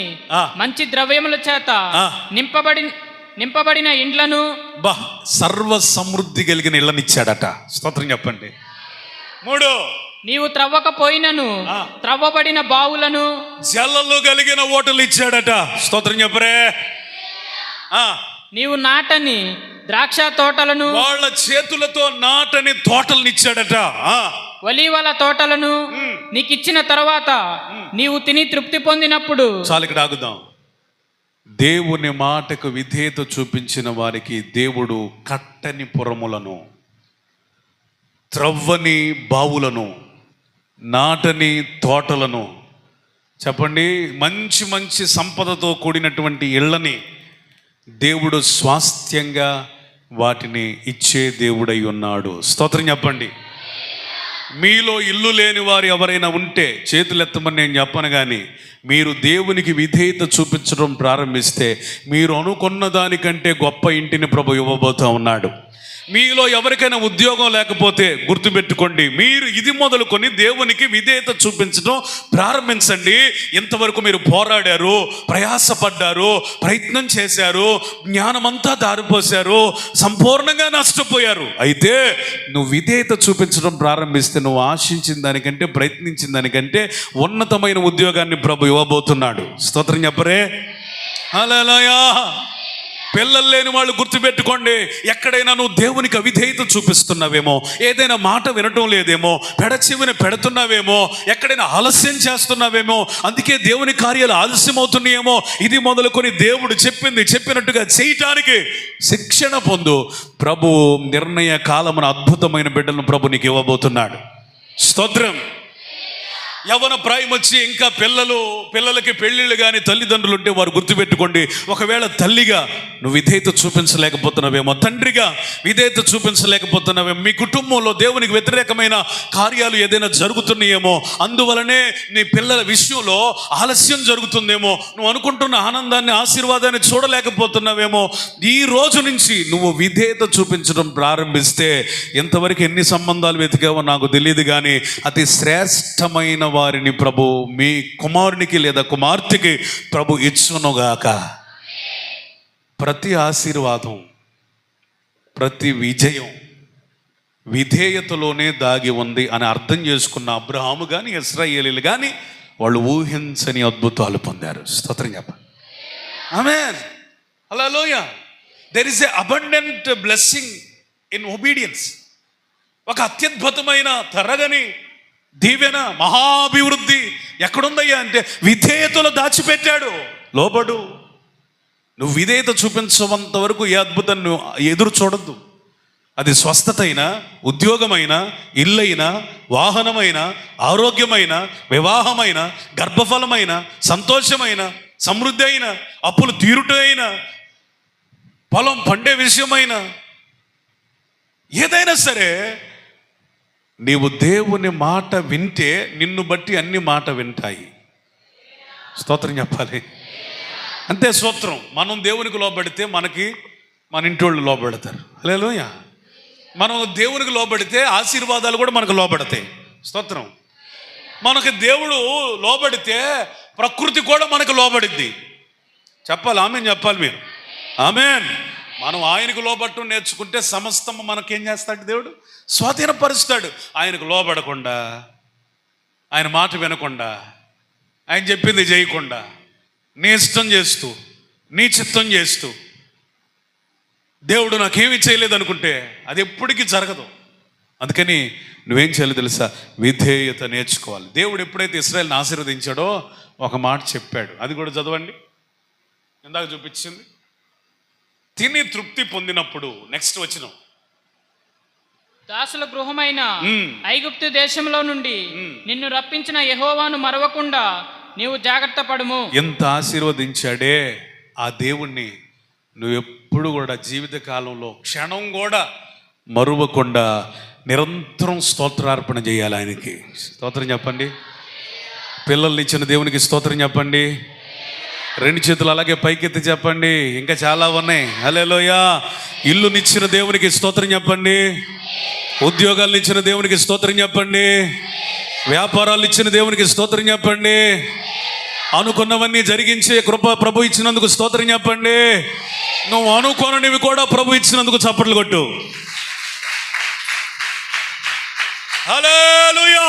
మంచి ద్రవ్యముల చేత నింపబడిన ఇండ్లను, సర్వ సమృద్ధి కలిగిన ఇళ్ళని ఇచ్చాడట. స్తోత్రం చెప్పండి. 3, నీవు త్రవ్వకపోయినను త్రవ్వబడిన బావులను, జల్లలు కలిగిన ఓటలు ఇచ్చాడట. స్తోత్రం చెప్పరే. నీవు నాటని ద్రాక్ష తోటలను, వాళ్ళ చేతులతో నాటని తోటలను ఇచ్చాడట. ఒలీవల తోటలను నీకు ఇచ్చిన తర్వాత నీవు తిని తృప్తి పొందినప్పుడు. చాలు, ఇక్కడ ఆగుదాం. దేవుని మాటకు విధేయత చూపించిన వారికి దేవుడు కట్టని పురములను, త్రవ్వని బావులను, నాటని తోటలను, చెప్పండి, మంచి మంచి సంపదతో కూడినటువంటి ఇళ్ళని దేవుడు స్వాస్థ్యంగా వాటిని ఇచ్చే దేవుడై ఉన్నాడు. స్తోత్రం చెప్పండి. మీలో ఇల్లు లేని వారు ఎవరైనా ఉంటే చేతులెత్తమని నేను చెప్పను, కానీ మీరు దేవునికి విధేయత చూపించడం ప్రారంభిస్తే మీరు అనుకున్న దానికంటే గొప్ప ఇంటిని ప్రభు ఇవ్వబోతూ ఉన్నాడు. మీలో ఎవరికైనా ఉద్యోగం లేకపోతే గుర్తుపెట్టుకోండి, మీరు ఇది మొదలుకొని దేవునికి విధేయత చూపించడం ప్రారంభించండి. ఇంతవరకు మీరు పోరాడారు, ప్రయాసపడ్డారు, ప్రయత్నం చేశారు, జ్ఞానమంతా దారిపోశారు, సంపూర్ణంగా నష్టపోయారు. అయితే నువ్వు విధేయత చూపించడం ప్రారంభిస్తే నువ్వు ఆశించిన దానికంటే, ప్రయత్నించిన దానికంటే ఉన్నతమైన ఉద్యోగాన్ని ప్రభు ఇవ్వబోతున్నాడు. స్తోత్రం చెప్పరే. హల్లెలూయా. పిల్లలు లేని వాళ్ళు గుర్తుపెట్టుకోండి, ఎక్కడైనా నువ్వు దేవునికి అవిధేయత చూపిస్తున్నావేమో, ఏదైనా మాట వినటం లేదేమో, పెడచెవిని పెడుతున్నావేమో, ఎక్కడైనా ఆలస్యం చేస్తున్నావేమో, అందుకే దేవుని కార్యాలు ఆలస్యం అవుతున్నాయేమో, ఇది మొదలుకొని దేవుడు చెప్పినట్టుగా చేయటానికి శిక్షణ పొందు. ప్రభు నిర్ణయ కాలమున అద్భుతమైన బిడ్డలను ప్రభు నీకు ఇవ్వబోతున్నాడు. స్తోత్రం. యవ్వన ప్రాయం వచ్చి ఇంకా పిల్లలకి పెళ్ళిళ్ళు కానీ తల్లిదండ్రులు ఉంటే వారు గుర్తుపెట్టుకోండి, ఒకవేళ తల్లిగా నువ్వు విధేయత చూపించలేకపోతున్నావేమో, తండ్రిగా విధేయత చూపించలేకపోతున్నావేమో, మీ కుటుంబంలో దేవునికి వ్యతిరేకమైన కార్యాలు ఏదైనా జరుగుతున్నాయేమో, అందువలనే నీ పిల్లల విషయంలో ఆలస్యం జరుగుతుందేమో, నువ్వు అనుకుంటున్న ఆనందాన్ని, ఆశీర్వాదాన్ని చూడలేకపోతున్నావేమో, ఈ రోజు నుంచి నువ్వు విధేయత చూపించడం ప్రారంభిస్తే, ఎంతవరకు ఎన్ని సంబంధాలు వెతికావో నాకు తెలియదు, కానీ అతి శ్రేష్టమైన వారిని ప్రభు మీ కుమారునికి లేదా కుమార్తెకి ప్రభు ఇచ్చునుగాక. ప్రతి ఆశీర్వాదం, ప్రతి విజయం విధేయతలోనే దాగి ఉంది అని అర్థం చేసుకున్న అబ్రహాము కానీ ఇశ్రాయేలీలు కానీ వాళ్ళు ఊహించని అద్భుతాలు పొందారు. స్తోత్రం చెప్పండి. ఆమేన్. హల్లెలూయా. There is a abundant blessing in obedience. ఒక అత్యద్భుతమైన తరగని దీవెన, మహాభివృద్ధి ఎక్కడుందయ్యా అంటే విధేయతలో దాచిపెట్టాడు. లోబడు. నువ్వు విధేయత చూపించవంత వరకు ఏ అద్భుతం నువ్వు ఎదురు చూడద్దు. అది స్వస్థత అయినా, ఉద్యోగమైనా, ఇల్లైనా, వాహనమైన, ఆరోగ్యమైన, వివాహమైన, గర్భఫలమైన, సంతోషమైన, సమృద్ధి అయినా, అప్పులు తీరుటైనా, పొలం పండే విషయమైన, ఏదైనా సరే నీవు దేవుని మాట వింటే నిన్ను బట్టి అన్ని మాట వింటాయి. స్తోత్రం చెప్పాలి. అంతే స్తోత్రం. మనం దేవునికి లోబడితే మనకి మన ఇంటోళ్ళు లోబడతారు. హల్లెలూయా. మనం దేవునికి లోబడితే ఆశీర్వాదాలు కూడా మనకు లోబడతాయి. స్తోత్రం. మనకు దేవుడు లోబడితే ప్రకృతి కూడా మనకు లోబడిద్ది. చెప్పాలి. ఆమేన్ చెప్పాలి మీరు. ఆమేన్. మనం ఆయనకు లోబట్టు నేర్చుకుంటే సమస్తము మనకేం చేస్తాడు? దేవుడు స్వాధీనపరుస్తాడు. ఆయనకు లోబడకుండా, ఆయన మాట వినకుండా, ఆయన చెప్పింది చేయకుండా, నీ ఇష్టం చేస్తూ, నీ చిత్తం చేస్తూ, దేవుడు నాకేమీ చేయలేదు అనుకుంటే అది ఎప్పటికీ జరగదు. అందుకని నువ్వేం చేయాలి తెలుసా? విధేయత నేర్చుకోవాలి. దేవుడు ఎప్పుడైతే ఇశ్రాయేలుని ఆశీర్వదించాడో ఒక మాట చెప్పాడు. అది కూడా చదవండి. ఇందాక చూపించింది. తిని తృప్తి పొందినప్పుడు, నెక్స్ట్ వచనం, దాసుల గృహమైన ఐగుప్తు దేశంలో నుండి నిన్ను రప్పించిన యెహోవాను మరవకుండా నీవు జాగ్రత్త పడుము. ఎంత ఆశీర్వదించాడే ఆ దేవుణ్ణి నువ్వు ఎప్పుడు కూడా జీవిత కాలంలో క్షణం కూడా మరువకుండా నిరంతరం స్తోత్రార్పణ చేయాలి ఆయనకి. స్తోత్రం చెప్పండి. పిల్లల్ని ఇచ్చిన దేవునికి స్తోత్రం చెప్పండి. రెండు చేతులు అలాగే పైకెత్తి చెప్పండి. ఇంకా చాలా ఉన్నాయి. హల్లెలూయా. ఇల్లునిచ్చిన దేవునికి స్తోత్రం చెప్పండి. ఉద్యోగాలు ఇచ్చిన దేవునికి స్తోత్రం చెప్పండి. వ్యాపారాలు ఇచ్చిన దేవునికి స్తోత్రం చెప్పండి. అనుకున్నవన్నీ జరిగించే కృప ప్రభు ఇచ్చినందుకు స్తోత్రం చెప్పండి. నువ్వు అనుకోననివి కూడా ప్రభు ఇచ్చినందుకు చప్పట్లు కొట్టు. హల్లెలూయా.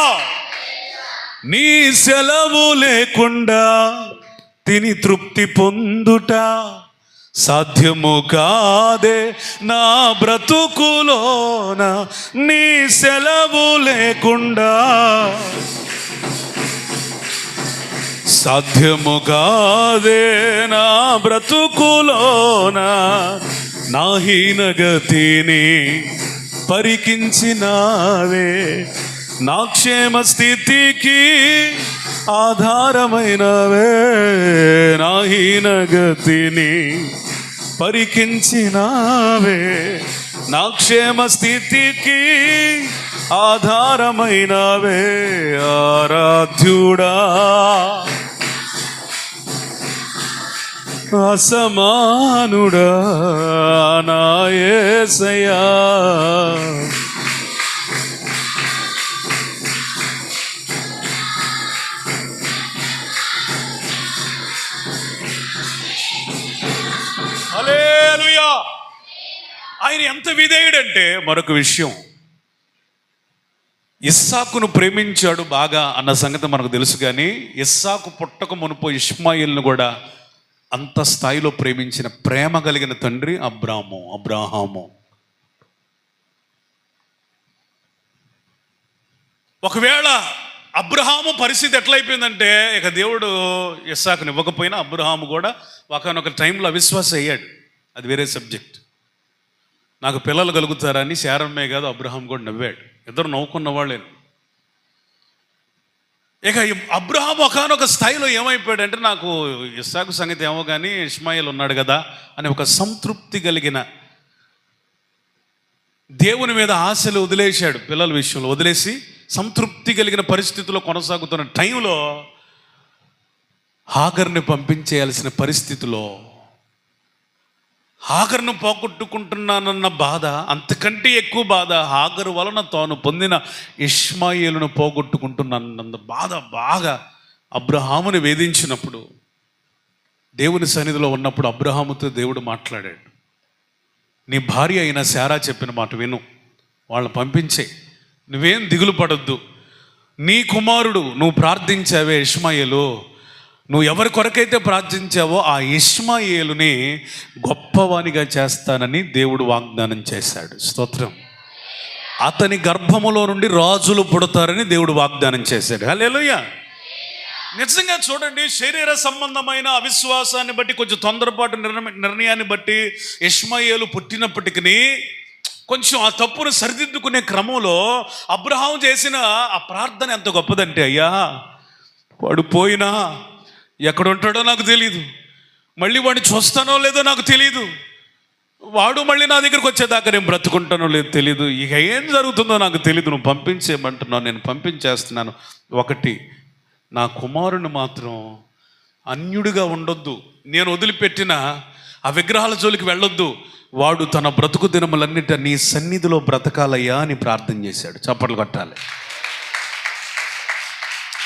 నీ సెలవు లేకుండా తిని తృప్తి పొందుట సాధ్యము కాదే నా బ్రతుకులోన నీ సెలవు లేకుండా, సాధ్యము కాదే నా బ్రతుకులోన నా హీనగతిని పరికించినావే, నా క్షేమ స్థితికి ఆధారమైనవే, నా హీనగతిని పరికించినావే, నా క్షేమ స్థితికి ఆధారమైనవే. ఆరాధ్యుడా అసమానుడా నా యేసయ్యా, హల్లెలూయా. ఆయన ఎంత విధేయుడంటే, మరొక విషయం, ఇస్సాకును ప్రేమించాడు బాగా అన్న సంగతి మనకు తెలుసు. కానీ ఇస్సాకు పుట్టక మునుపు ఇష్మాయిల్ను కూడా అంత స్థాయిలో ప్రేమించిన ప్రేమ కలిగిన తండ్రి అబ్రాహాము. ఒకవేళ అబ్రహాము పరిస్థితి ఎట్లయిపోయిందంటే, ఇక దేవుడు ఇస్సాకుని ఇవ్వకపోయినా అబ్రహాము కూడా ఒకనొక టైంలో అవిశ్వాస అయ్యాడు. అది వేరే సబ్జెక్ట్. నాకు పిల్లలు కలుగుతారని శారమ్మే కాదు అబ్రహాం కూడా నవ్వాడు. ఇద్దరు నవ్వుకున్న వాళ్ళే. ఇక అబ్రహాం ఒకనొక స్థాయిలో ఏమైపోయాడంటే, నాకు ఇస్సాకు సంగతి ఏమో కానీ ఇష్మాయిల్ ఉన్నాడు కదా అని ఒక సంతృప్తి కలిగిన, దేవుని మీద ఆశలు వదిలేశాడు. పిల్లల విషయంలో వదిలేసి సంతృప్తి కలిగిన పరిస్థితిలో కొనసాగుతున్న టైంలో హాగర్ని పంపించేయాల్సిన పరిస్థితిలో హాగర్ను పోగొట్టుకుంటున్నానన్న బాధ, అంతకంటే ఎక్కువ బాధ హాగరు వలన తాను పొందిన ఇష్మాయేలును పోగొట్టుకుంటున్నానన్న బాధ బాగా అబ్రహాముని వేధించినప్పుడు, దేవుని సన్నిధిలో ఉన్నప్పుడు అబ్రహాముతో దేవుడు మాట్లాడాడు. నీ భార్య అయిన శారా చెప్పిన మాట విను, వాళ్ళని పంపించే, నువ్వేం దిగులు పడొద్దు, నీ కుమారుడు నువ్వు ప్రార్థించావే ఇష్మాయేలు, నువ్వు ఎవరి కొరకైతే ప్రార్థించావో ఆ ఇష్మాయేలుని గొప్పవానిగా చేస్తానని దేవుడు వాగ్దానం చేశాడు. స్తోత్రం. అతని గర్భములో నుండి రాజులు పుడతారని దేవుడు వాగ్దానం చేశాడు. హల్లెలూయా. నిజంగా చూడండి, శరీర సంబంధమైన అవిశ్వాసాన్ని బట్టి, కొంచెం తొందరపాటు నిర్ణయాన్ని బట్టి ఇష్మాయేలు పుట్టినప్పటికీ కొంచెం ఆ తప్పును సరిదిద్దుకునే క్రమంలో అబ్రహాం చేసిన ఆ ప్రార్థన ఎంత గొప్పదంటే, అయ్యా వాడు పోయినా ఎక్కడ ఉంటాడో నాకు తెలీదు, మళ్ళీ వాడిని చూస్తానో లేదో నాకు తెలీదు, వాడు మళ్ళీ నా దగ్గరికి వచ్చేదాకా నేను బ్రతుకుంటానో లేదో తెలీదు, ఇక ఏం జరుగుతుందో నాకు తెలీదు, నువ్వు పంపించేయమంటున్నావు, నేను పంపించేస్తున్నాను. ఒకటి, నా కుమారుని మాత్రం అన్యుడిగా ఉండొద్దు, నేను వదిలిపెట్టిన ఆ విగ్రహాల జోలికి వెళ్ళొద్దు, వాడు తన బ్రతుకు దినములన్నిట నీ సన్నిధిలో బ్రతకాలయ్యా అని ప్రార్థన చేశాడు. చప్పట్లు కొట్టాలి.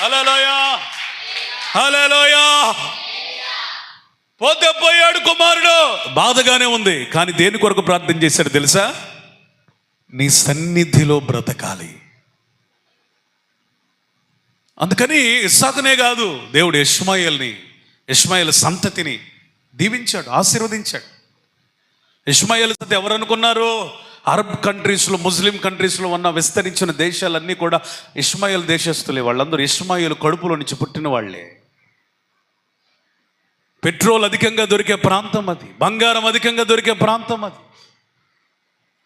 హల్లెలూయా, హల్లెలూయా. పోతే పోయాడు కుమారుడు, బాధగానే ఉంది, కానీ దేని కొరకు ప్రార్థన చేశాడు తెలుసా? నీ సన్నిధిలో బ్రతకాలి. అందుకని ఇస్సాకునే కాదు, దేవుడు ఇష్మాయేల్ సంతతిని దీవించాడు, ఆశీర్వదించాడు. ఇష్మాయేల్ సంతతి ఎవరు అనుకున్నారు? అరబ్ కంట్రీస్లో, ముస్లిం కంట్రీస్లో ఉన్న విస్తరించిన దేశాలన్నీ కూడా ఇష్మాయేల్ దేశస్తులే. వాళ్ళందరూ ఇష్మాయేల్ కడుపులో నుంచి పుట్టిన వాళ్ళే. పెట్రోల్ అధికంగా దొరికే ప్రాంతం అది, బంగారం అధికంగా దొరికే ప్రాంతం అది.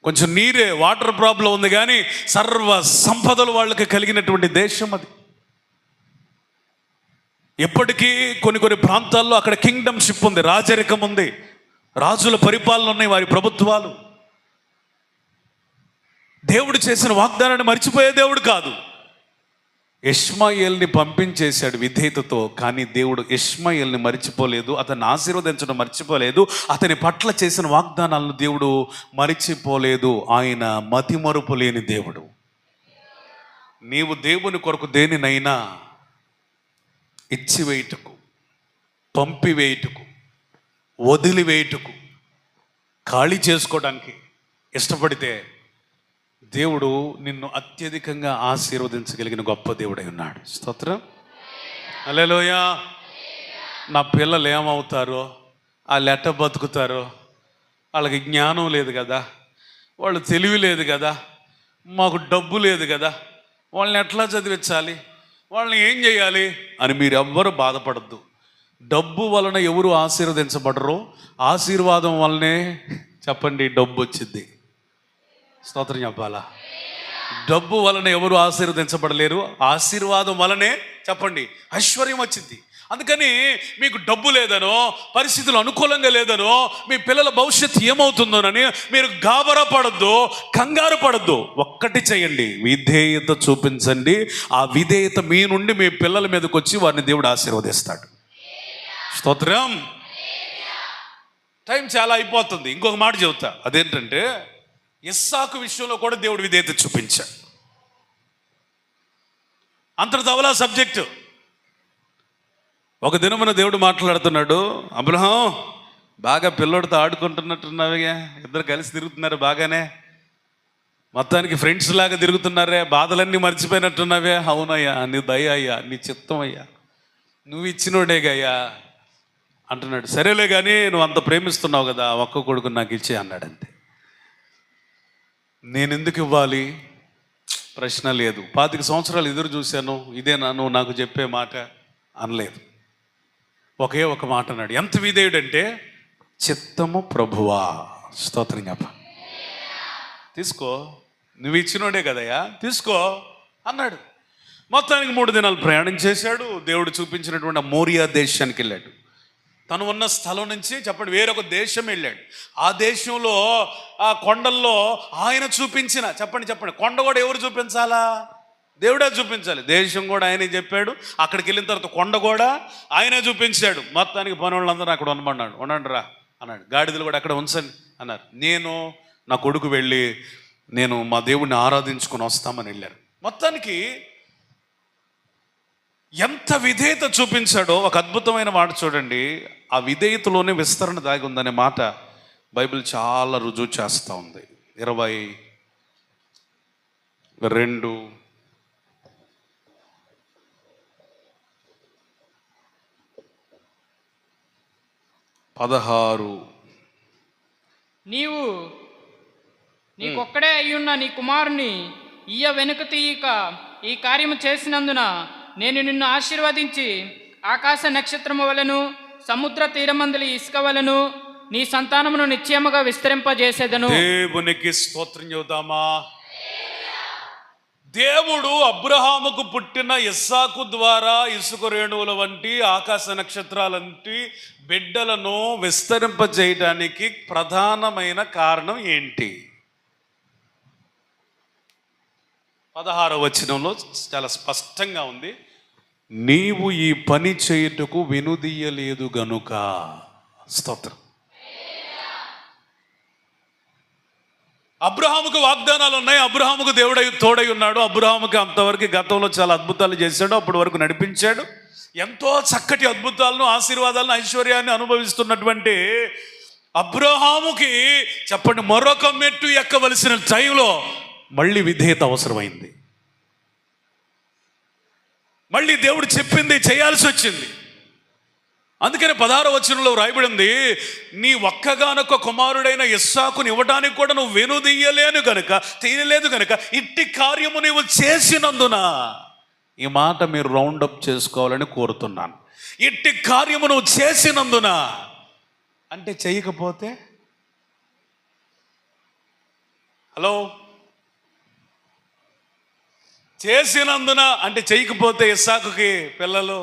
కొంచెం నీరే, వాటర్ ప్రాబ్లం ఉంది కానీ సర్వ సంపదలు వాళ్ళకి కలిగినటువంటి దేశం అది. ఎప్పటికీ కొన్ని ప్రాంతాల్లో అక్కడ కింగ్డమ్షిప్ ఉంది, రాజరికం ఉంది, రాజుల పరిపాలన ఉన్నాయి, వారి ప్రభుత్వాలు. దేవుడు చేసిన వాగ్దానాన్ని మర్చిపోయే దేవుడు కాదు. ఇష్మాయేల్ని పంపించేశాడు విధేయతతో, కానీ దేవుడు ఇష్మాయేల్ని మర్చిపోలేదు, అతన్ని ఆశీర్వదించడం మర్చిపోలేదు, అతని పట్ల చేసిన వాగ్దానాలను దేవుడు మర్చిపోలేదు. ఆయన మతిమరుపు లేని దేవుడు. నీవు దేవుని కొరకు దేనినైనా ఇచ్చివేయుటకు, పంపివేయుటకు, వదిలివేయుటకు, ఖాళీ చేసుకోవడానికి ఇష్టపడితే దేవుడు నిన్ను అత్యధికంగా ఆశీర్వదించగలిగిన గొప్ప దేవుడై ఉన్నాడు. స్తోత్రం. హల్లెలూయా. నా పిల్లలు ఏమవుతారో, వాళ్ళు ఎట్ట బతుకుతారో, వాళ్ళకి జ్ఞానం లేదు కదా, వాళ్ళు తెలివి లేదు కదా, మాకు డబ్బు లేదు కదా, వాళ్ళని ఎట్లా చదివించాలి, వాళ్ళని ఏం చేయాలి అని మీరు ఎవ్వరు బాధపడద్దు. డబ్బు వలన ఎవరు ఆశీర్వదించబడరో, ఆశీర్వాదం వల్లనే చెప్పండి డబ్బు వచ్చింది. స్తోత్రం చెప్పాలా? డబ్బు వలన ఎవరు ఆశీర్వదించబడలేరు, ఆశీర్వాదం వలనే చెప్పండి ఐశ్వర్యం వచ్చింది. అందుకని మీకు డబ్బు లేదనో, పరిస్థితులు అనుకూలంగా లేదనో, మీ పిల్లల భవిష్యత్తు ఏమవుతుందోనని మీరు గాబరా పడద్దు, కంగారు పడద్దు. ఒక్కటి చేయండి, విధేయత చూపించండి. ఆ విధేయత మీ నుండి మీ పిల్లల మీదకి వచ్చి వారిని దేవుడు ఆశీర్వదిస్తాడు. స్తోత్రం. టైం చాలా అయిపోతుంది. ఇంకొక మాట చెబుతా, అదేంటంటే ఇస్సాకు విషయంలో కూడా దేవుడు విధేయత చూపించాడు. అంతర్దవలా సబ్జెక్టు. ఒక దినమున దేవుడు మాట్లాడుతున్నాడు, అబ్రహాం బాగా పిల్లోడితో ఆడుకుంటున్నట్టున్నావే, ఇద్దరు కలిసి తిరుగుతున్నారు బాగానే, మొత్తానికి ఫ్రెండ్స్ లాగా తిరుగుతున్నారే, బాధలన్నీ మర్చిపోయినట్టున్నావే. అవునయ్యా, నీ దయ అయ్యా, నీ చిత్తం అయ్యా, నువ్వు ఇచ్చినోడేగయ్యా అంటున్నాడు. సరేలే కానీ నువ్వు అంత ప్రేమిస్తున్నావు కదా, ఒక్క కొడుకు నాకు ఇచ్చే అన్నాడు. అంతే. నేను ఎందుకు ఇవ్వాలి ప్రశ్న లేదు. 25 సంవత్సరాలు ఎదురు చూశాను, ఇదేనా నువ్వు నాకు చెప్పే మాట అనలేదు. ఒకే ఒక మాట అన్నాడు. ఎంత విధేయుడంటే, చిత్తము ప్రభువా. స్తోత్రం చెప్ప. తీసుకో, నువ్వు ఇచ్చినోడే కదయ్యా, తీసుకో అన్నాడు. మొత్తానికి 3 దినాలు ప్రయాణం చేశాడు. దేవుడు చూపించినటువంటి మోరియా దేశానికి వెళ్ళాడు. తను ఉన్న స్థలం నుంచి చెప్పండి వేరొక దేశం వెళ్ళాడు. ఆ దేశంలో ఆ కొండల్లో ఆయన చూపించిన చెప్పండి కొండ కూడా ఎవరు చూపించాలా? దేవుడే చూపించాలి. దేశం కూడా ఆయనే చెప్పాడు. అక్కడికి వెళ్ళిన తర్వాత కొండ కూడా ఆయనే చూపించాడు. మొత్తానికి పని వాళ్ళందరూ అక్కడ ఉండండి రా అన్నాడు. గాడిదలు కూడా అక్కడ ఉంచండి అన్నారు. నేను నా కొడుకు వెళ్ళి నేను మా దేవుడిని ఆరాధించుకొని వస్తామని వెళ్ళారు. మొత్తానికి ఎంత విధేయత చూపించాడో. ఒక అద్భుతమైన మాట చూడండి, ఆ విధేయతలోనే విస్తరణ దాగి ఉందనే మాట బైబిల్ చాలా రుజువు చేస్తూ ఉంది. 22 16 నీవు నీకొక్కడే అయ్యున్న నీ కుమారుని ఇయ్య వెనుక తీయక ఈ కార్యము చేసినందున నేను నిన్ను ఆశీర్వదించి ఆకాశ నక్షత్రము వలెను సముద్ర తీరమందలి ఇసుక వలెను నీ సంతానమును నిశ్చయముగా విస్తరింపజేసేదను. దేవునికి స్తోత్రం చెబుతామా? దేవుడు అబ్రహాముకు పుట్టిన ఇస్సాకు ద్వారా ఇసుక రేణువుల వంటి ఆకాశ నక్షత్రాలంటి బిడ్డలను విస్తరింపజేయడానికి ప్రధానమైన కారణం ఏంటి? 16వ వచనంలో చాలా స్పష్టంగా ఉంది, నీవు ఈ పని చేయుటకు వెనుదీయలేదు గనుక. స్తోత్రం. అబ్రహాముకు వాగ్దానాలు ఉన్నాయి. అబ్రహాముకు దేవుడై తోడై ఉన్నాడు. అబ్రహాముకి అంతవరకు గతంలో చాలా అద్భుతాలు చేశాడు, అప్పటి వరకు నడిపించాడు. ఎంతో చక్కటి అద్భుతాలను, ఆశీర్వాదాలను, ఐశ్వర్యాన్ని అనుభవిస్తున్నటువంటి అబ్రహాముకి చెప్పండి మరొక మెట్టు ఎక్కవలసిన టైంలో మళ్ళీ విధేయత అవసరమైంది. మళ్ళీ దేవుడు చెప్పింది చేయాల్సి వచ్చింది. అందుకని 16వ వచనంలో రాయబడింది, నీ ఒక్కగానొక్క కుమారుడైన ఇస్సాకుని ఇవ్వడానికి కూడా నువ్వు తీయలేదు కనుక ఇట్టి కార్యము నీవు చేసినందున. ఈ మాట మీరు రౌండప్ చేసుకోవాలని కోరుతున్నాను. ఇట్టి కార్యము నువ్వు చేసినందున అంటే చేయకపోతే, హలో, చేసినందున అంటే చేయకపోతే ఇస్సాకుకి పిల్లలు,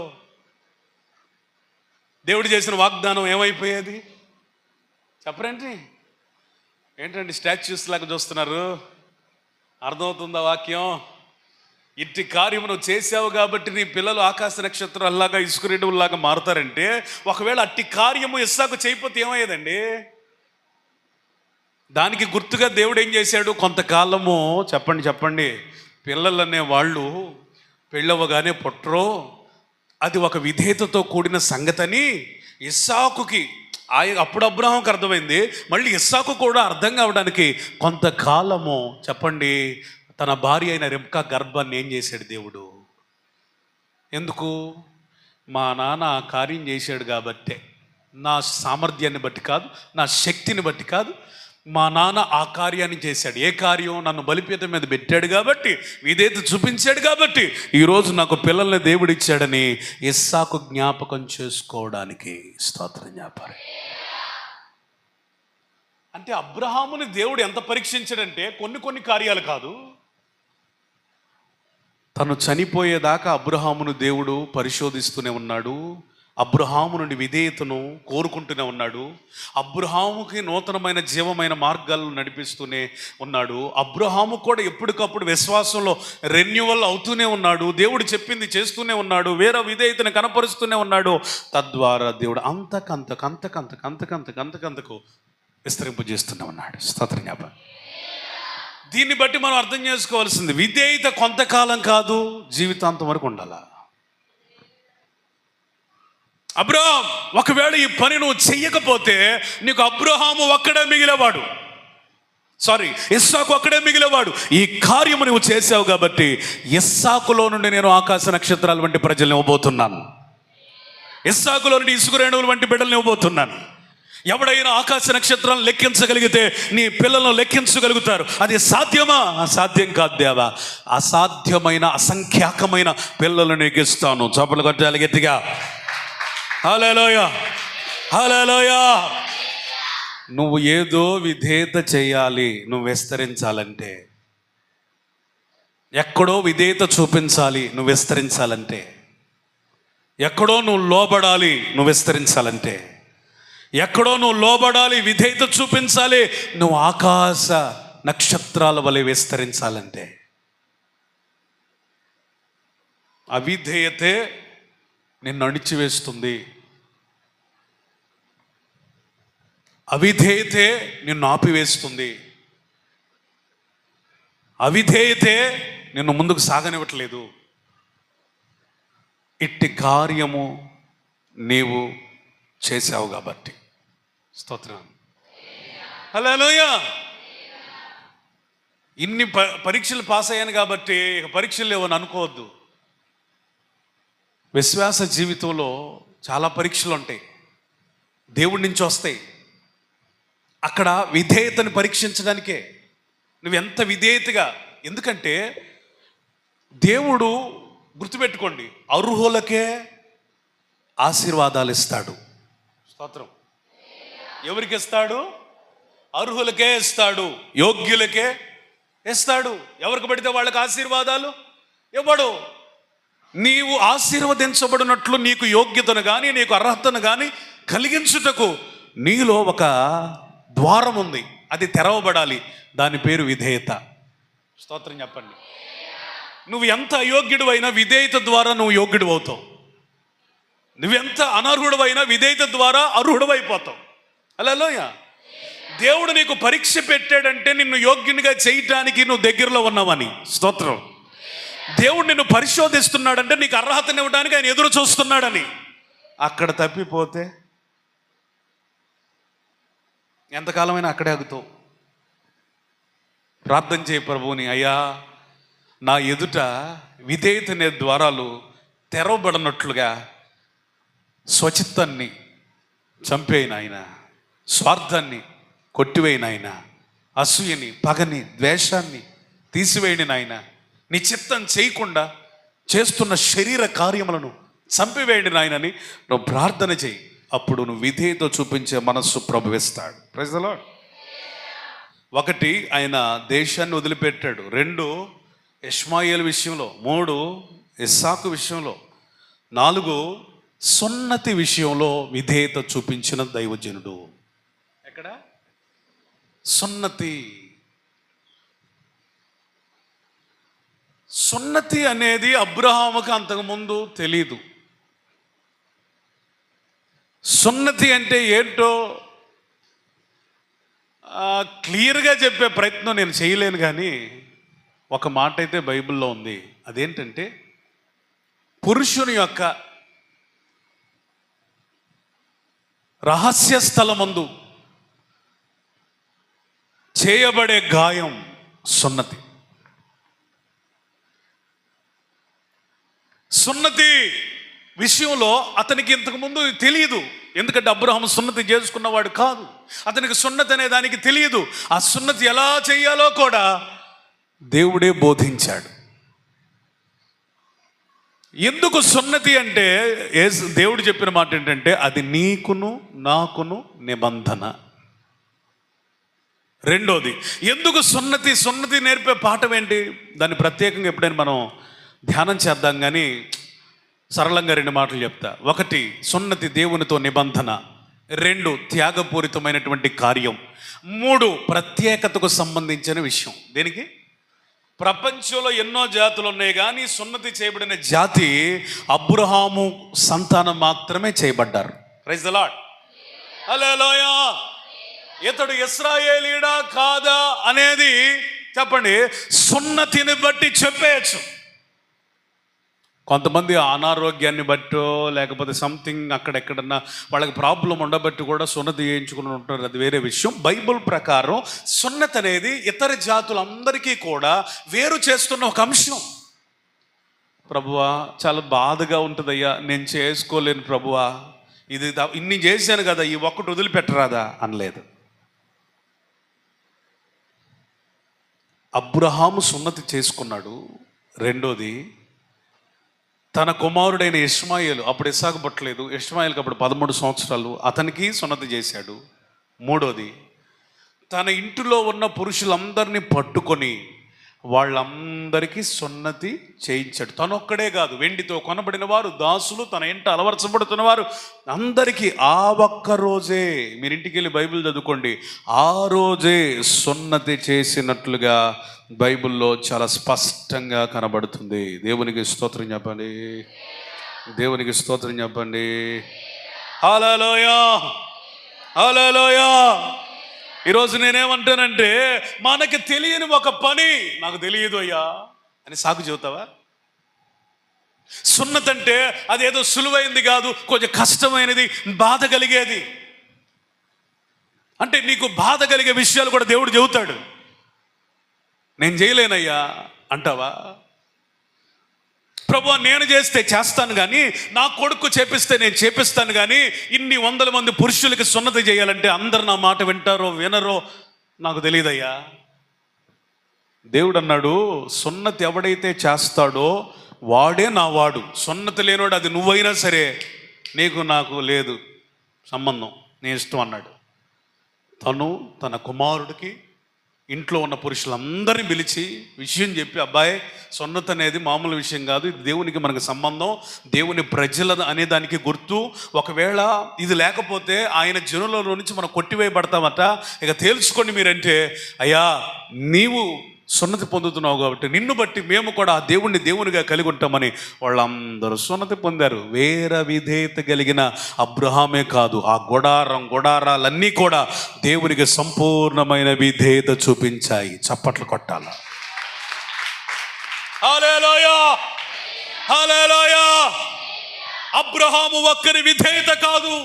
దేవుడు చేసిన వాగ్దానం ఏమైపోయేది చెప్పరేంటి? ఏంటండి స్టాచ్యూస్ లాగా చూస్తున్నారు? అర్థమవుతుందా వాక్యం? ఇట్టి కార్యము నువ్వు చేసావు కాబట్టి నీ పిల్లలు ఆకాశ నక్షత్రాల్లాగా ఇసుక రేణువుల్లాగా మారుతారంటే, ఒకవేళ అట్టి కార్యము ఇస్సాకు చేయకపోతే ఏమయ్యేదండి? దానికి గుర్తుగా దేవుడు ఏం చేశాడు? కొంతకాలము చెప్పండి పిల్లలనే వాళ్ళు పెళ్ళవగానే పుట్టరో, అది ఒక విధేయతతో కూడిన సంగతని ఇస్సాకుకి అప్పుడు అబ్రహాంకి అర్థమైంది. మళ్ళీ ఇస్సాకు కూడా అర్థం కావడానికి కొంతకాలము చెప్పండి తన భార్య అయిన రెబ్కా గర్భాన్ని ఏం చేశాడు దేవుడు? ఎందుకు? మా నాన్న ఆ కార్యం చేశాడు కాబట్టే. నా సామర్థ్యాన్ని బట్టి కాదు, నా శక్తిని బట్టి కాదు. మా నాన్న ఆ కార్యాన్ని చేశాడు. ఏ కార్యం? నన్ను బలిపీఠం మీద పెట్టాడు కాబట్టి, విధేయత చూపించాడు కాబట్టి ఈరోజు నాకు పిల్లల్ని దేవుడిచ్చాడని ఇస్సాకు జ్ఞాపకం చేసుకోవడానికి స్తోత్రం జ్ఞాపకం. అంటే అబ్రహాముని దేవుడు ఎంత పరీక్షించాడంటే కొన్ని కార్యాలు కాదు, తను చనిపోయేదాకా అబ్రహామును దేవుడు పరిశోధిస్తూనే ఉన్నాడు. అబ్రహాము నుండి విధేయతను కోరుకుంటూనే ఉన్నాడు. అబ్రహాముకి నూతనమైన జీవమైన మార్గాలను నడిపిస్తూనే ఉన్నాడు. అబ్రహాము కూడా ఎప్పటికప్పుడు విశ్వాసంలో రెన్యువల్ అవుతూనే ఉన్నాడు. దేవుడు చెప్పింది చేస్తూనే ఉన్నాడు. వేరే విధేయతను కనపరుస్తూనే ఉన్నాడు. తద్వారా దేవుడు అంతకంతకు విస్తరింపజేస్తూనే ఉన్నాడు. స్తోత్రం జ్ఞాపకం. దీన్ని బట్టి మనం అర్థం చేసుకోవాల్సింది, విధేయత కొంతకాలం కాదు, జీవితాంతం వరకు ఉండాల. అబ్రహాం, ఒకవేళ ఈ పని నువ్వు చెయ్యకపోతే నీకు అబ్రహాము ఒక్కడే మిగిలేవాడు, ఇస్సాకు ఒక్కడే మిగిలేవాడు. ఈ కార్యము నువ్వు చేసావు కాబట్టి ఇస్సాకులో నుండి నేను ఆకాశ నక్షత్రాల వంటి ప్రజల్ని ఇవ్వబోతున్నాను. ఇస్సాకులో నుండి ఇసుక రేణువుల వంటి బిడ్డల్ని ఇవ్వబోతున్నాను. ఎవడైనా ఆకాశ నక్షత్రాలను లెక్కించగలిగితే నీ పిల్లలను లెక్కించగలుగుతారు. అది సాధ్యమా? సాధ్యం కాదు దేవా. అసాధ్యమైన అసంఖ్యాకమైన పిల్లలను నీకు ఇస్తాను. చప్పలు కొట్టాలి గట్టిగా. హల్లెలూయా, హల్లెలూయా. నువ్వు ఏదో విధేయత చేయాలి, నువ్వు విస్తరించాలంటే, ఎక్కడో విధేయత చూపించాలి నువ్వు విస్తరించాలంటే, ఎక్కడో నువ్వు లోబడాలి నువ్వు విస్తరించాలంటే, ఎక్కడో నువ్వు లోబడాలి, విధేయత చూపించాలి, నువ్వు ఆకాశ నక్షత్రాల వలె విస్తరించాలంటే. అవిధేయతే నిన్ను అణిచివేస్తుంది. అవిధేయతే నిన్ను ఆపివేస్తుంది. అవిధేయతే నిన్ను ముందుకు సాగనివ్వట్లేదు. ఇట్టి కార్యము నీవు చేసావు కాబట్టి స్తోత్రం. హల్లెలూయా. ఇన్ని పరీక్షలు పాస్ అయ్యాను కాబట్టి ఇక పరీక్షలు లేవని అనుకోవద్దు. విశ్వాస జీవితంలో చాలా పరీక్షలు ఉంటాయి, దేవుడి నుంచి వస్తాయి. అక్కడ విధేయతను పరీక్షించడానికే. నువ్వెంత విధేయతగా, ఎందుకంటే దేవుడు గుర్తుపెట్టుకోండి, అర్హులకే ఆశీర్వాదాలు ఇస్తాడు. స్తోత్రం. ఎవరికి ఇస్తాడు? అర్హులకే ఇస్తాడు, యోగ్యులకే ఇస్తాడు. ఎవరికి పడితే వాళ్ళకి ఆశీర్వాదాలు ఇవ్వడు. నీవు ఆశీర్వదించబడినట్లు నీకు యోగ్యతను కానీ నీకు అర్హతను కానీ కలిగించుటకు నీలో ఒక ద్వారం ఉంది, అది తెరవబడాలి. దాని పేరు విధేయత. స్తోత్రం చెప్పండి. నువ్వు ఎంత అయోగ్యుడు అయినా విధేయత ద్వారా నువ్వు యోగ్యుడు అవుతావు. నువ్వెంత అనర్హుడు అయినా విధేయత ద్వారా అర్హుడు అయిపోతావు. హల్లెలూయా. దేవుడు నీకు పరీక్ష పెట్టాడంటే నిన్ను యోగ్యునిగా చేయటానికి నువ్వు దగ్గరలో ఉన్నావని. స్తోత్రం. దేవుడు నిన్ను పరిశోధిస్తున్నాడంటే నీకు అర్హతని ఇవ్వడానికి ఆయన ఎదురు చూస్తున్నాడని. అక్కడ తప్పిపోతే ఎంతకాలమైనా అక్కడే ఆగుతావు. ప్రార్థన చేయి ప్రభువుని, అయ్యా నా ఎదుట విధేయత అనే ద్వారాలు తెరవబడినట్లుగా స్వచిత్తాన్ని చంపేయిన ఆయన, స్వార్థాన్ని కొట్టివేయిన ఆయన, అసూయని పగని ద్వేషాన్ని తీసివేయని నాయన, నీ చిత్తం చేయకుండా చేస్తున్న శరీర కార్యములను చంపివేయండి నాయనని నువ్వు ప్రార్థన చేయి. అప్పుడు నువ్వు విధేయత చూపించే మనస్సు ప్రభువిస్తాడు. Praise the lord. 1 ఆయన దేశాన్ని వదిలిపెట్టాడు. 2 ఇష్మాయేలు విషయంలో, 3 ఇస్సాకు విషయంలో, 4 సున్నతి విషయంలో విధేయత చూపించిన దైవజనుడు. ఎక్కడ? సున్నతి. సున్నతి అనేది అబ్రహాముకు అంతకుముందు తెలీదు. సున్నతి అంటే ఏంటో క్లియర్గా చెప్పే ప్రయత్నం నేను చేయలేను, కానీ ఒక మాట అయితే బైబిల్లో ఉంది. అదేంటంటే పురుషుని యొక్క రహస్య స్థలమందు చేయబడే గాయం సున్నతి. సున్నతి విషయంలో అతనికి ఇంతకుముందు తెలియదు. ఎందుకంటే అబ్రహాము సున్నతి చేసుకున్నవాడు కాదు. అతనికి సున్నతి అనే దానికి తెలియదు. ఆ సున్నతి ఎలా చేయాలో కూడా దేవుడే బోధించాడు. ఎందుకు సున్నతి అంటే దేవుడు చెప్పిన మాట ఏంటంటే అది నీకును నాకును నిబంధన. రెండోది, ఎందుకు సున్నతి నేర్పే పాఠం ఏంటి? దాన్ని ప్రత్యేకంగా ఎప్పుడైనా మనం ధ్యానం చేద్దాం, కానీ సరళంగా 2 మాటలు చెప్తా. 1, సున్నతి దేవునితో నిబంధన. 2, త్యాగపూరితమైనటువంటి కార్యం. 3, ప్రత్యేకతకు సంబంధించిన విషయం. దేనికి? ప్రపంచంలో ఎన్నో జాతులు ఉన్నాయి, కానీ సున్నతి చేయబడిన జాతి అబ్రహాము సంతానం మాత్రమే చేయబడ్డారు. Praise the Lord. హల్లెలూయా. ఇతడు ఇశ్రాయేలీడా కాదా అనేది చెప్పండి, సున్నతిని బట్టి చెప్పేయచ్చు. కొంతమంది అనారోగ్యాన్ని బట్టో లేకపోతే సంథింగ్ అక్కడెక్కడన్నా వాళ్ళకి ప్రాబ్లం ఉండబట్టి కూడా సున్నతి చేయించుకుని ఉంటారు, అది వేరే విషయం. బైబుల్ ప్రకారం సున్నతి అనేది ఇతర జాతులందరికీ కూడా వేరు చేస్తున్న ఒక అంశం. ప్రభువా చాలా బాధగా ఉంటుందయ్యా, నేను చేసుకోలేను ప్రభువా, ఇది ఇన్ని చేశాను కదా, ఈ ఒక్కటి వదిలిపెట్టరాదా అనలేదు. అబ్రహాము సున్నతి చేసుకున్నాడు. రెండోది, తన కుమారుడైన ఇష్మాయేలు, అప్పుడు ఇస్సాకు పుట్టలేదు, ఇష్మాయేలుకి అప్పుడు 13 సంవత్సరాలు, అతనికి సున్నతి చేశాడు. మూడోది, తన ఇంటిలో ఉన్న పురుషులందరినీ పట్టుకొని వాళ్ళందరికీ సున్నతి చేయించాడు. తనొక్కడే కాదు, వెండితో కొనబడిన వారు, దాసులు, తన ఇంట అలవర్చబడుతున్న వారు అందరికీ ఆ ఒక్క రోజే, మీరు ఇంటికి వెళ్ళి బైబిల్ చదువుకోండి, ఆ రోజే సున్నతి చేసినట్లుగా బైబిల్లో చాలా స్పష్టంగా కనబడుతుంది. దేవునికి స్తోత్రం చెప్పండి, దేవునికి స్తోత్రం చెప్పండి. హల్లెలూయా, హల్లెలూయా. ఈరోజు నేనేమంటానంటే, మనకి తెలియని ఒక పని నాకు తెలియదు అయ్యా అని సాకు చెబుతావా? సున్నతి అంటే అదేదో సులువైంది కాదు, కొంచెం కష్టమైనది, బాధ కలిగేది. అంటే నీకు బాధ కలిగే విషయాలు కూడా దేవుడు చెబుతాడు. నేను చేయలేనయ్యా అంటావా? ప్రభువా నేను చేస్తే చేస్తాను, కానీ నా కొడుకు చేపిస్తే నేను చేపిస్తాను, కానీ ఇన్ని 100 మంది పురుషులకి సున్నతి చేయాలంటే అందరు నా మాట వింటారో వినరో నాకు తెలియదయ్యా. దేవుడు అన్నాడు, సున్నతి ఎవడైతే చేస్తాడో వాడే నా వాడు, సున్నతి లేనివాడు అది నువ్వైనా సరే నీకు నాకు లేదు సంబంధం, నీ ఇష్టం అన్నాడు. తను తన కుమారుడికి ఇంట్లో ఉన్న పురుషులందరినీ పిలిచి విషయం చెప్పి, అబ్బాయి సున్నతి అనేది మామూలు విషయం కాదు, ఇది దేవునికి మనకు సంబంధం, దేవుని ప్రజల అనే దానికి గుర్తు. ఒకవేళ ఇది లేకపోతే ఆయన జనులలో నుంచి మనం కొట్టివేయబడతామట, ఇక తేల్చుకోండి మీరంటే, అయ్యా నీవు సున్నతి పొందుతున్నావు కాబట్టి నిన్ను బట్టి మేము కూడా ఆ దేవుణ్ణి దేవునిగా కలిగి ఉంటామని వాళ్ళందరూ సున్నతి పొందారు. వేరే విధేయత కలిగిన అబ్రహామే కాదు, ఆ గుడారాలన్నీ కూడా దేవునికి సంపూర్ణమైన విధేయత చూపించాయి. చప్పట్లు కొట్టాల. హల్లెలూయా, హల్లెలూయా. అబ్రహాము ఒక్కరి విధేయత కాదు,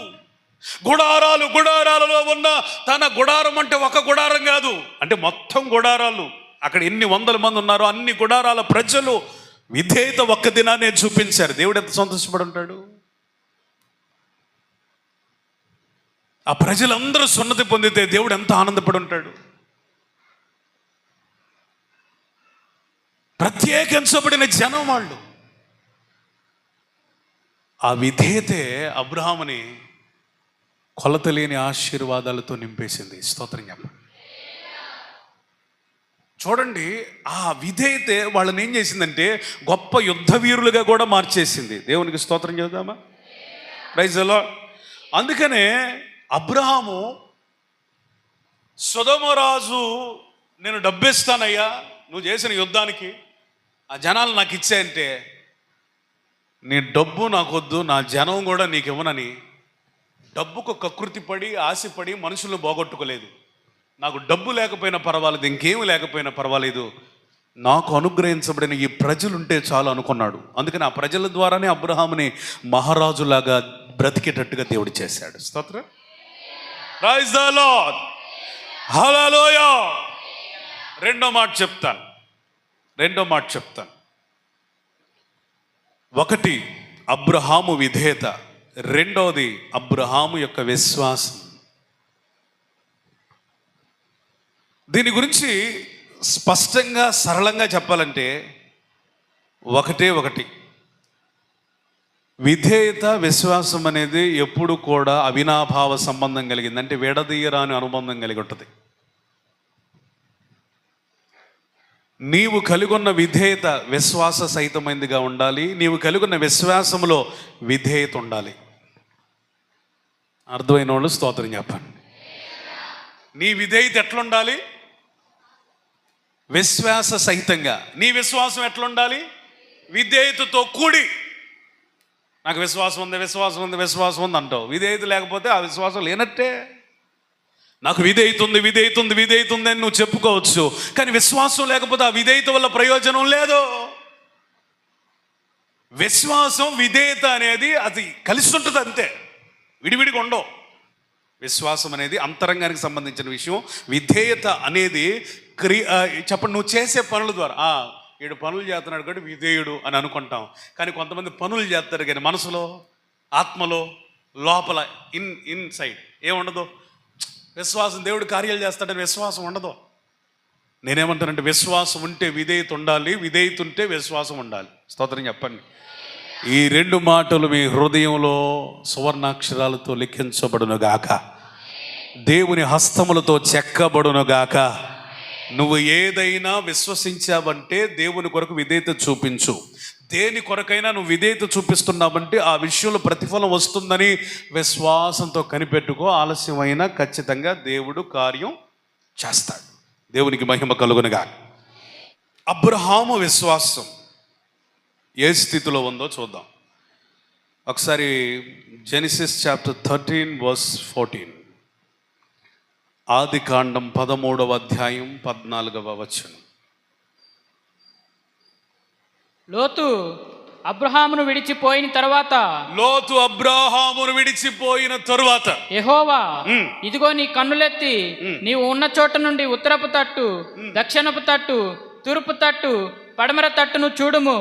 గుడారాలలో ఉన్న తన గుడారం అంటే ఒక గుడారం కాదు, అంటే మొత్తం గుడారాలు, అక్కడ ఎన్ని 100 మంది ఉన్నారో అన్ని గుడారాల ప్రజలు విధేయత ఒక్క దినాన్ని చూపించారు. దేవుడు ఎంత సంతోషపడి ఉంటాడు. ఆ ప్రజలందరూ సున్నతి పొందితే దేవుడు ఎంత ఆనందపడి ఉంటాడు. ప్రత్యేకించబడిన జనం వాళ్ళు. ఆ విధేయతే అబ్రహాముని కొలతలేని ఆశీర్వాదాలతో నింపేసింది. స్తోత్రం చెప్పండి. చూడండి, ఆ విధేయతే వాళ్ళని ఏం చేసిందంటే గొప్ప యుద్ధ వీరులుగా కూడా మార్చేసింది. దేవునికి స్తోత్రం చేద్దామా? Praise the Lord. అందుకనే అబ్రహాము సొదొమ రాజు, నేను డబ్బిస్తానయ్యా నువ్వు చేసిన యుద్ధానికి, ఆ జనాలు నాకు ఇచ్చాయంటే, నీ డబ్బు నాకొద్దు, నా జనం కూడా నీకు ఇవ్వనని డబ్బుకు కకృతి పడి ఆశపడి మనుషులను పోగొట్టుకోలేదు. నాకు డబ్బు లేకపోయినా పర్వాలేదు, ఇంకేమి లేకపోయినా పర్వాలేదు, నాకు అనుగ్రహించబడిన ఈ ప్రజలుంటే చాలు అనుకున్నాడు. అందుకని ఆ ప్రజల ద్వారానే అబ్రహాముని మహారాజులాగా బ్రతికేటట్టుగా దేవుడు చేశాడు. స్తోత్రం. Praise the Lord. హల్లెలూయా. రెండో మాట చెప్తాను. 1 అబ్రహాము విధేయత, రెండవది అబ్రహాము యొక్క విశ్వాసం. దీని గురించి స్పష్టంగా సరళంగా చెప్పాలంటే ఒకటి విధేయత విశ్వాసం అనేది ఎప్పుడు కూడా అవినాభావ సంబంధం కలిగింది, అంటే విడదీయరాని అనుబంధం కలిగి ఉంటుంది. నీవు కలిగొన్న విధేయత విశ్వాస సహితమైనదిగా ఉండాలి, నీవు కలిగొన్న విశ్వాసంలో విధేయత ఉండాలి. అర్థమైన వాళ్ళు స్తోత్రం చెప్పండి. నీ విధేయత ఎట్లుండాలి? విశ్వాస సహితంగా. నీ విశ్వాసం ఎట్లుండాలి? విధేయతతో కూడి. నాకు విశ్వాసం ఉంది అంటావు, విధేయత లేకపోతే ఆ విశ్వాసం లేనట్టే. నాకు విధేయత ఉంది అని నువ్వు చెప్పుకోవచ్చు, కానీ విశ్వాసం లేకపోతే ఆ విధేయత వల్ల ప్రయోజనం లేదు. విశ్వాసం విధేయత అనేది అది కలిసి ఉంటుంది, అంతే, విడివిడిగా ఉండవు. విశ్వాసం అనేది అంతరంగానికి సంబంధించిన విషయం. విధేయత అనేది చెప్పండి, నువ్వు చేసే పనుల ద్వారా వీడు పనులు చేస్తున్నాడు కాబట్టి విధేయుడు అని అనుకుంటాం. కానీ కొంతమంది పనులు చేస్తారు కానీ మనసులో, ఆత్మలో, లోపల ఇన్సైడ్ ఏముండదు. విశ్వాసం, దేవుడు కార్యాలు చేస్తాడని విశ్వాసం ఉండదు. నేనేమంటానంటే విశ్వాసం ఉంటే విధేయత ఉండాలి, విధేయత ఉంటే విశ్వాసం ఉండాలి. స్తోత్రం చెప్పండి. ఈ రెండు మాటలు మీ హృదయంలో సువర్ణాక్షరాలతో లిఖించబడును గాక, దేవుని హస్తములతో చెక్కబడును గాక. నువ్వు ఏదైనా విశ్వసించావంటే దేవుని కొరకు విధేయత చూపించు. దేని కొరకైనా నువ్వు విధేయత చూపిస్తున్నావంటే ఆ విషయంలో ప్రతిఫలం వస్తుందని విశ్వాసంతో కనిపెట్టుకో. ఆలస్యమైనా ఖచ్చితంగా దేవుడు కార్యం చేస్తాడు. దేవునికి మహిమ కలుగునుగా. అబ్రహాము విశ్వాసం ఏ స్థితిలో ఉందో చూద్దాం. ఒకసారి జెనిసిస్ చాప్టర్ 13:14, ఆది కాండం 13వ అధ్యాయం 14వ వచనం. లోతు అబ్రహామును విడిచిపోయిన తరువాత యెహోవా, ఇదిగో నీ కన్నులెత్తి నీవు ఉన్న చోట నుండి ఉత్తరపు తట్టు, దక్షిణపు తట్టు, తూర్పు తట్టు, పడమర తట్టును చూడుము.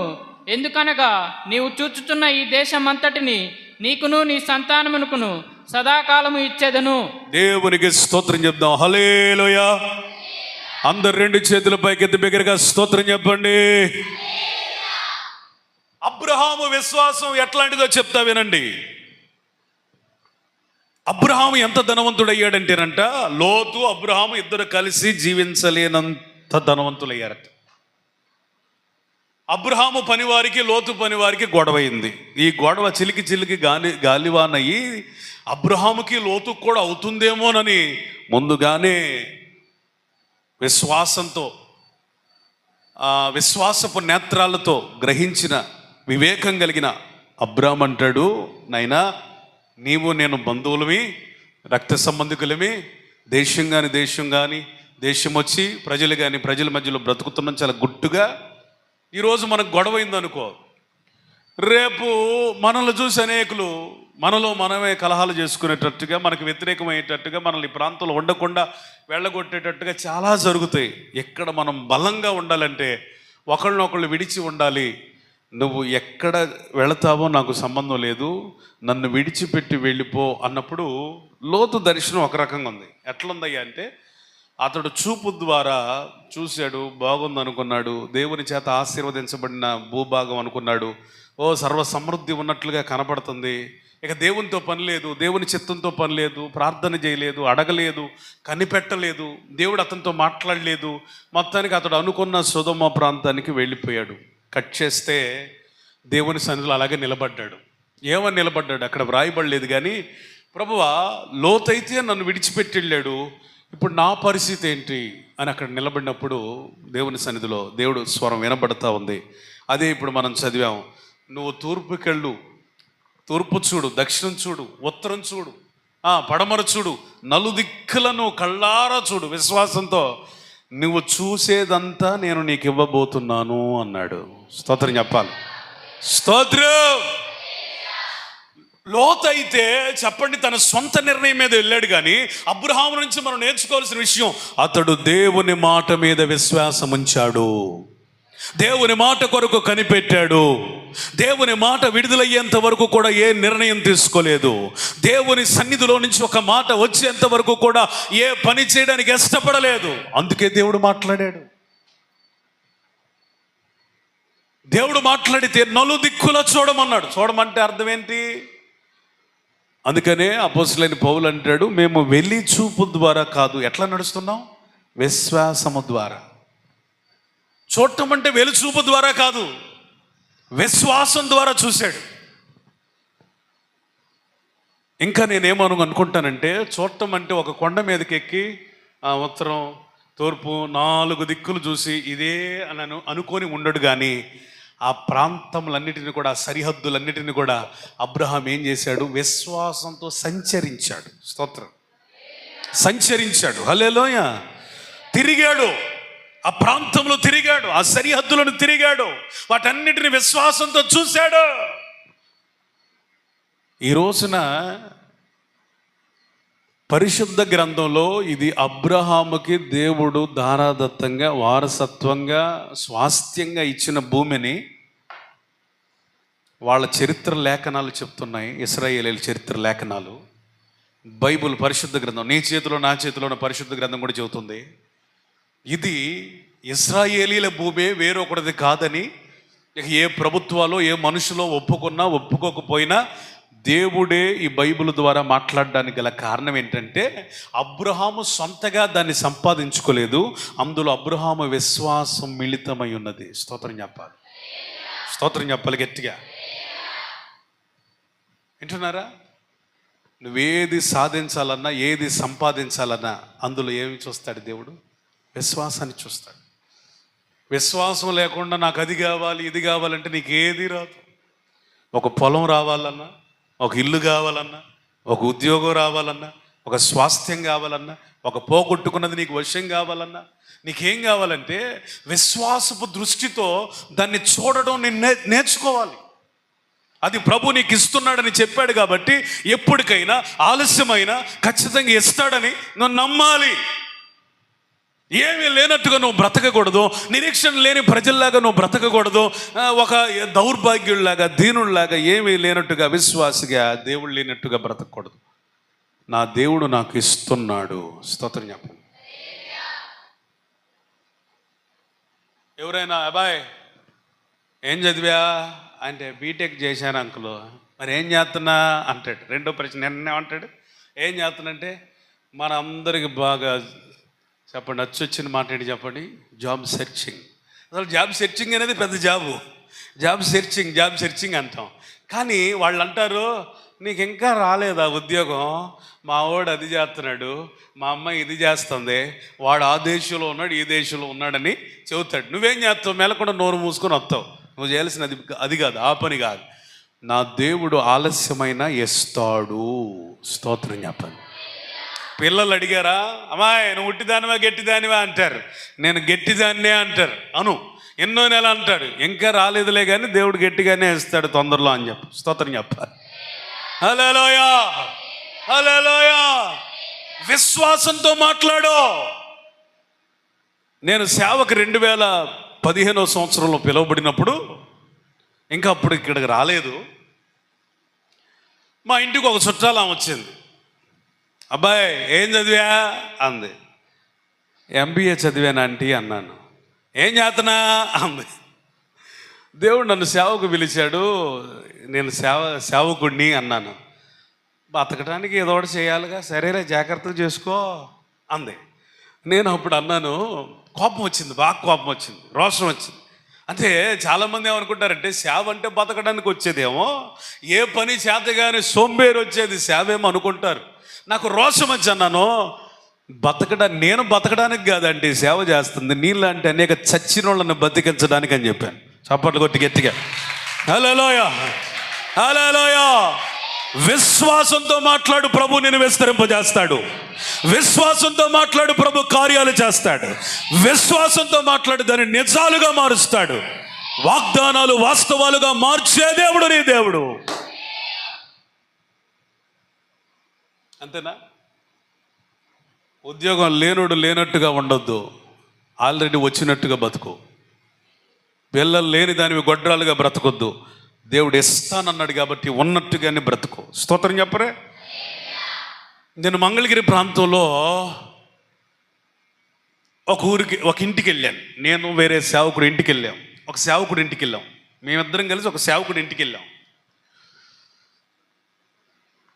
ఎందుకనగా నీవు చూచుచున్న ఈ దేశమంతటిని నీకును నీ సంతానమునకును సదాకాలము ఇచ్చేదను. దేవునికి స్తోత్రం చెప్దాం. హల్లెలూయా. అందరు రెండు చేతుల పైకెత్తి బిగ్గరగా స్తోత్రం చెప్పండి. అబ్రహాము విశ్వాసం ఎట్లాంటిదో చెప్తా వినండి. అబ్రహాము ఎంత ధనవంతుడయ్యాడంటేనంట, లోతు అబ్రహాము ఇద్దరు కలిసి జీవించలేనంత ధనవంతులయ్యారట. అబ్రహాము పనివారికి లోతు పనివారికి గొడవైంది. ఈ గొడవ చిలికి గాలివానయ్యి అబ్రహాముకి లోతుకు కూడా అవుతుందేమోనని ముందుగానే విశ్వాసంతో, విశ్వాసపు నేత్రాలతో గ్రహించిన వివేకం కలిగిన అబ్రాహాము అంటాడు, నాయనా నీవు నేను బంధువులమి, రక్త సంబంధికులమి, దేశం కానీ దేశం వచ్చి ప్రజలు కానీ ప్రజల మధ్యలో బ్రతుకుతున్నాం చాలా గుట్టుగా. ఈరోజు మనకు గొడవైందనుకో, రేపు మనల్ని చూసి అనేకులు మనలో మనమే కలహాలు చేసుకునేటట్టుగా, మనకు వ్యతిరేకమయ్యేటట్టుగా, మనల్ని ప్రాంతంలో ఉండకుండా వెళ్ళగొట్టేటట్టుగా చాలా జరుగుతాయి. ఎక్కడ మనం బలంగా ఉండాలంటే ఒకళ్ళనొకళ్ళు విడిచి ఉండాలి. నువ్వు ఎక్కడ వెళతావో నాకు సంబంధం లేదు, నన్ను విడిచిపెట్టి వెళ్ళిపో అన్నప్పుడు లోతు దర్శనం ఒక రకంగా ఉంది. ఎట్లుందయ్యా అంటే, అతడు చూపు ద్వారా చూశాడు, బాగుంది అనుకున్నాడు, దేవుని చేత ఆశీర్వదించబడిన భూభాగం అనుకున్నాడు, సర్వ సమృద్ధి ఉన్నట్లుగా కనపడుతుంది. ఇక దేవునితో పని లేదు, దేవుని చిత్తంతో పని లేదు, ప్రార్థన చేయలేదు, అడగలేదు, కనిపెట్టలేదు, దేవుడు అతనితో మాట్లాడలేదు. మొత్తానికి అతడు అనుకున్న సొదొమ ప్రాంతానికి వెళ్ళిపోయాడు. కట్ చేస్తే దేవుని సన్నిధిలో అలాగే నిలబడ్డాడు. ఏమని నిలబడ్డాడు అక్కడ వ్రాయబడలేదు, కానీ ప్రభువా లోతైతే నన్ను విడిచిపెట్టి వెళ్ళాడు, ఇప్పుడు నా పరిస్థితి ఏంటి అని అక్కడ నిలబడినప్పుడు దేవుని సన్నిధిలో దేవుడు స్వరం వినబడతా ఉంది. అదే ఇప్పుడు మనం చదివాం. నువ్వు తూర్పుకెళ్ళు, తూర్పు చూడు, దక్షిణం చూడు, ఉత్తరం చూడు, పడమర చూడు, నలుదిక్కులను కళ్ళారా చూడు, విశ్వాసంతో నువ్వు చూసేదంతా నేను నీకు ఇవ్వబోతున్నాను అన్నాడు. స్తోత్రం చెప్పాలి. స్తోత్రం. లోతైతే చెప్పండి తన సొంత నిర్ణయం మీద వెళ్ళాడు, కానీ అబ్రహాము నుంచి మనం నేర్చుకోవాల్సిన విషయం, అతడు దేవుని మాట మీద విశ్వాసం ఉంచాడు. దేవుని మాట కొరకు కనిపెట్టాడు. దేవుని మాట విడుదలయ్యేంత వరకు కూడా ఏ నిర్ణయం తీసుకోలేదు. దేవుని సన్నిధిలో నుంచి ఒక మాట వచ్చేంత వరకు కూడా ఏ పని చేయడానికి ఇష్టపడలేదు. అందుకే దేవుడు మాట్లాడాడు. దేవుడు మాట్లాడితే నలుదిక్కుల చూడమన్నాడు. చూడమంటే అర్థం ఏంటి? అందుకనే అపోస్తలుడైన పౌలు అంటాడు, మేము వెలి చూపు ద్వారా కాదు, ఎట్లా నడుస్తున్నాం? విశ్వాసము ద్వారా. చూడటం అంటే వెలుచూపు ద్వారా కాదు, విశ్వాసం ద్వారా చూశాడు. ఇంకా నేనేమను అనుకుంటానంటే, చూడటం అంటే ఒక కొండ మీదకి ఎక్కి ఆ ఉత్తరం తూర్పు 4 దిక్కులు చూసి ఇదే అని అనుకొని ఉండడు. కానీ ఆ ప్రాంతములన్నిటిని కూడా, ఆ సరిహద్దులన్నిటిని కూడా అబ్రహాం ఏం చేశాడు? విశ్వాసంతో సంచరించాడు. స్తోత్రం. సంచరించాడు. హల్లెలూయా. తిరిగాడు, ఆ ప్రాంతంలో తిరిగాడు, ఆ సరిహద్దులను తిరిగాడు, వాటన్నిటిని విశ్వాసంతో చూశాడు. ఈ రోజున పరిశుద్ధ గ్రంథంలో ఇది అబ్రహాముకి దేవుడు దారాదత్తంగా, వారసత్వంగా, స్వాస్థ్యంగా ఇచ్చిన భూమిని వాళ్ళ చరిత్ర లేఖనాలు చెప్తున్నాయి. ఇశ్రాయేలీయుల చరిత్ర లేఖనాలు, బైబుల్ పరిశుద్ధ గ్రంథం, నీ చేతిలో నా చేతిలో ఉన్న పరిశుద్ధ గ్రంథం కూడా చెబుతుంది. ఇది ఇశ్రాయేలీల భూమే, వేరొకటిది కాదని ఏ ప్రభుత్వాలు, ఏ మనుషులో ఒప్పుకున్నా ఒప్పుకోకపోయినా దేవుడే ఈ బైబిల్ ద్వారా మాట్లాడడానికి గల కారణం ఏంటంటే, అబ్రహాము సొంతగా దాన్ని సంపాదించుకోలేదు. అందులో అబ్రహాము విశ్వాసం మిళితమై ఉన్నది. స్తోత్రం చెప్పాలి. స్తోత్రం చెప్పాలి గట్టిగా. వింటున్నారా? నువ్వేది సాధించాలన్నా, ఏది సంపాదించాలన్నా అందులో ఏమి చూస్తాడు దేవుడు? విశ్వాసాన్ని చూస్తాడు. విశ్వాసం లేకుండా నాకు అది కావాలి, ఇది కావాలంటే నీకు ఏది రాదు. ఒక పొలం రావాలన్నా, ఒక ఇల్లు కావాలన్నా, ఒక ఉద్యోగం రావాలన్నా, ఒక స్వాస్థ్యం కావాలన్నా, ఒక పోగొట్టుకున్నది నీకు వశం కావాలన్నా, నీకేం కావాలంటే విశ్వాసపు దృష్టితో దాన్ని చూడడం నేను నేర్చుకోవాలి. అది ప్రభు నీకు ఇస్తున్నాడని చెప్పాడు కాబట్టి ఎప్పటికైనా ఆలస్యమైనా ఖచ్చితంగా ఇస్తాడని నువ్వు నమ్మాలి. ఏమీ లేనట్టుగా నువ్వు బ్రతకకూడదు. నిరీక్షణ లేని ప్రజల్లాగా నువ్వు బ్రతకకూడదు. ఒక దౌర్భాగ్యుల్లాగా, దీనుల్లాగా, ఏమీ లేనట్టుగా, విశ్వాసిగా, దేవుడు లేనట్టుగా బ్రతకూడదు. నా దేవుడు నాకు ఇస్తున్నాడు. స్తోత్రం చెప్పండి. ఎవరైనా అబ్బాయి ఏం చదివా అంటే బీటెక్ చేశాను అంకులు, మరి ఏం చేస్తున్నా అంటాడు. రెండో ప్రశ్న ఏమంటాడు? ఏం చేస్తున్నంటే మన అందరికి బాగా చెప్పండి, వచ్చిన మాట ఏంటి చెప్పండి? Job searching. అసలు జాబ్ సెర్చింగ్ అనేది పెద్ద జాబు. జాబ్ సెర్చింగ్ అంటాం. కానీ వాళ్ళు అంటారు, నీకు ఇంకా రాలేదా ఉద్యోగం? మా వాడు అది చేస్తున్నాడు, మా అమ్మాయి ఇది చేస్తుంది, వాడు ఆ దేశంలో ఉన్నాడు, ఈ దేశంలో ఉన్నాడని చెబుతాడు. నువ్వేం చేస్తావు? మెలకుండా నోరు మూసుకొని వస్తావు. నువ్వు చేయాల్సినది అది కాదు, ఆ పని కాదు. నా దేవుడు ఆలస్యమైన ఇస్తాడు. స్తోత్రం చెప్పండి. పిల్లలు అడిగారా, అమ్మాయి నువ్వు ఉట్టిదానివా గట్టిదానివా అంటారు. నేను గట్టిదాన్నే అంటారు. అను ఎన్నో నెల అంటాడు, ఇంకా రాలేదులే కానీ దేవుడు గట్టిగానే ఇస్తాడు తొందరలో అని చెప్పు. స్తోత్రం చెప్పాలి. హల్లెలూయా, హల్లెలూయా. విశ్వాసంతో మాట్లాడు. నేను సేవకు 2015వ సంవత్సరంలో పిలువబడినప్పుడు, ఇంకా అప్పుడు ఇక్కడికి రాలేదు, మా ఇంటికి ఒక చుట్టాలు ఆమె వచ్చింది. అబ్బాయి ఏం చదివా అంది. MBA చదివాను ఆంటీ అన్నాను. ఏం చేస్తున్నా అంది. దేవుడు నన్ను సేవకు పిలిచాడు, నేను సేవకుడిని అన్నాను. బతకడానికి ఏదో ఒకటి చేయాలిగా, సరేలే జాగ్రత్తగా చేసుకో అంది. నేను అప్పుడు అన్నాను, కోపం వచ్చింది, బాగా కోపం వచ్చింది, రోషం వచ్చింది. అంటే చాలామంది ఏమనుకుంటారంటే సేవ అంటే బతకడానికి వచ్చేదేమో, ఏ పని చేతగానే సోంబేరు వచ్చేది సేవేమో అనుకుంటారు. నాకు రోషం వచ్చి అన్నాను, నేను బతకడానికి కాదండి సేవ చేస్తుంది, నీళ్ళంటే అనేక చచ్చిన వాళ్ళని బతికించడానికి అని చెప్పాను. చప్పట్లు కొట్టి గట్టిగా హల్లెలూయా, హల్లెలూయా. విశ్వాసంతో మాట్లాడు, ప్రభు నేను విస్తరింపజేస్తాడు. విశ్వాసంతో మాట్లాడు, ప్రభు కార్యాలు చేస్తాడు. విశ్వాసంతో మాట్లాడు, దాన్ని నిజాలుగా మారుస్తాడు. వాగ్దానాలు వాస్తవాలుగా మార్చే దేవుడు నీ దేవుడు. అంతేనా? ఉద్యోగం లేనోడు లేనట్టుగా ఉండొద్దు, ఆల్రెడీ వచ్చినట్టుగా బతుకు. పిల్లలు లేని దానివి గొడ్రాలుగా బ్రతకొద్దు. దేవుడు ఇస్తానన్నాడు కాబట్టి ఉన్నట్టుగానే బ్రతుకు. స్తోత్రం చెప్పరే. నేను మంగళగిరి ప్రాంతంలో ఒక ఇంటికి వెళ్ళాను. నేను వేరే సేవకుడు ఇంటికి వెళ్ళాం. ఒక సేవకుడి ఇంటికి వెళ్ళాం. మేమిద్దరం కలిసి ఒక సేవకుడి ఇంటికి వెళ్ళాం.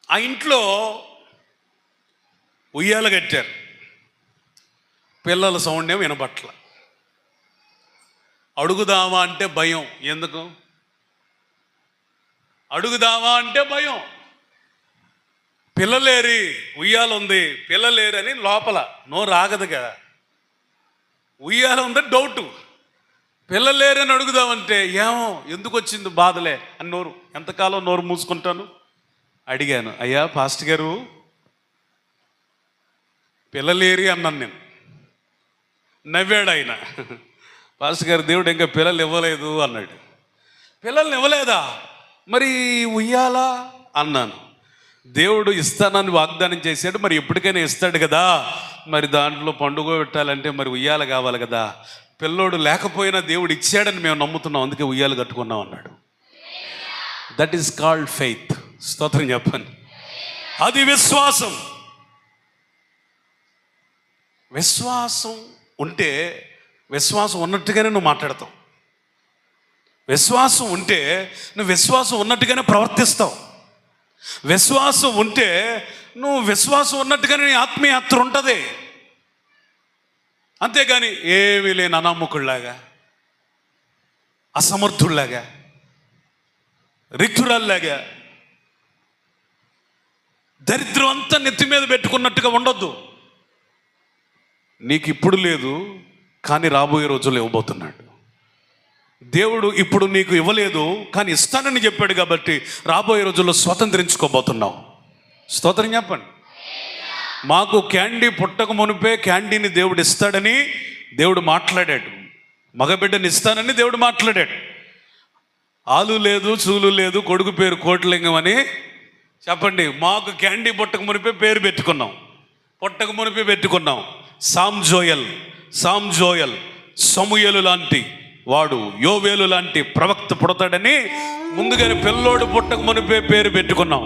ఆ ఇంట్లో ఉయ్యాల కట్టారు. పిల్లల సౌండ్ ఏమో వినపట్ల. అడుగుదామా అంటే భయం. ఎందుకు అడుగుదామా అంటే భయం. పిల్లలేరి ఉయ్యాల ఉంది, పిల్లలేరని లోపల నోరు ఆగదు కదా. ఉయ్యాల ఉందని డౌటు. పిల్లలేరని అడుగుదామంటే ఏమో ఎందుకు వచ్చింది బాధలే అని నోరు, ఎంతకాలం నోరు మూసుకుంటాను. అడిగాను, అయ్యా పాస్టర్ గారు పిల్లలేరి అన్నాను నేను. నవ్వాడు ఆయన. పాస్టర్ గారు, దేవుడు ఇంకా పిల్లలు ఇవ్వలేదు అన్నాడు. పిల్లల్ని ఇవ్వలేదా? మరి ఉయ్యాలా అన్నాను. దేవుడు ఇస్తానని వాగ్దానం చేశాడు, మరి ఎప్పటికైనా ఇస్తాడు కదా. మరి దాంట్లో పండుగ పెట్టాలంటే మరి ఉయ్యాల కావాలి కదా. పిల్లోడు లేకపోయినా దేవుడు ఇచ్చాడని మేము నమ్ముతున్నాం, అందుకే ఉయ్యాలు కట్టుకున్నాం అన్నాడు. That is called faith. స్తోత్రం చెప్పండి. అది విశ్వాసం. విశ్వాసం ఉంటే, విశ్వాసం ఉన్నట్టుగానే నువ్వు మాట్లాడతావు. విశ్వాసం ఉంటే నువ్వు విశ్వాసం ఉన్నట్టుగానే ప్రవర్తిస్తావు. విశ్వాసం ఉంటే నువ్వు విశ్వాసం ఉన్నట్టుగానే నీ ఆత్మీయయాత్ర ఉంటుంది. అంతేగాని ఏమీ లేని అనామకుల్లాగా, అసమర్థుల్లాగా, రిక్తురాల్లాగా, దరిద్రం అంతా నెత్తి మీద పెట్టుకున్నట్టుగా ఉండొద్దు. నీకు ఇప్పుడు లేదు, కానీ రాబోయే రోజుల్లో ఇవ్వబోతున్నాడు. దేవుడు ఇప్పుడు నీకు ఇవ్వలేదు, కానీ ఇస్తానని చెప్పాడు కాబట్టి రాబోయే రోజుల్లో స్వతంత్రించుకోబోతున్నావు. స్తోత్రం చెప్పండి. మాకు క్యాండీ పుట్టక మునిపే క్యాండీని దేవుడు ఇస్తాడని దేవుడు మాట్లాడాడు. మగబిడ్డని ఇస్తానని దేవుడు మాట్లాడాడు. ఆలు లేదు, చూలు లేదు, కొడుకు పేరు కోటిలింగం అని చెప్పండి. మాకు క్యాండీ పుట్టక మునిపే పేరు పెట్టుకున్నాం, పుట్టక మునిపే పెట్టుకున్నాం. సామ్జోయల్ సమూయేలు లాంటి వాడు, యోవేలు లాంటి ప్రవక్త పుడతాడని ముందుగానే పిల్లోడు పుట్టక మునిపే పేరు పెట్టుకున్నాం.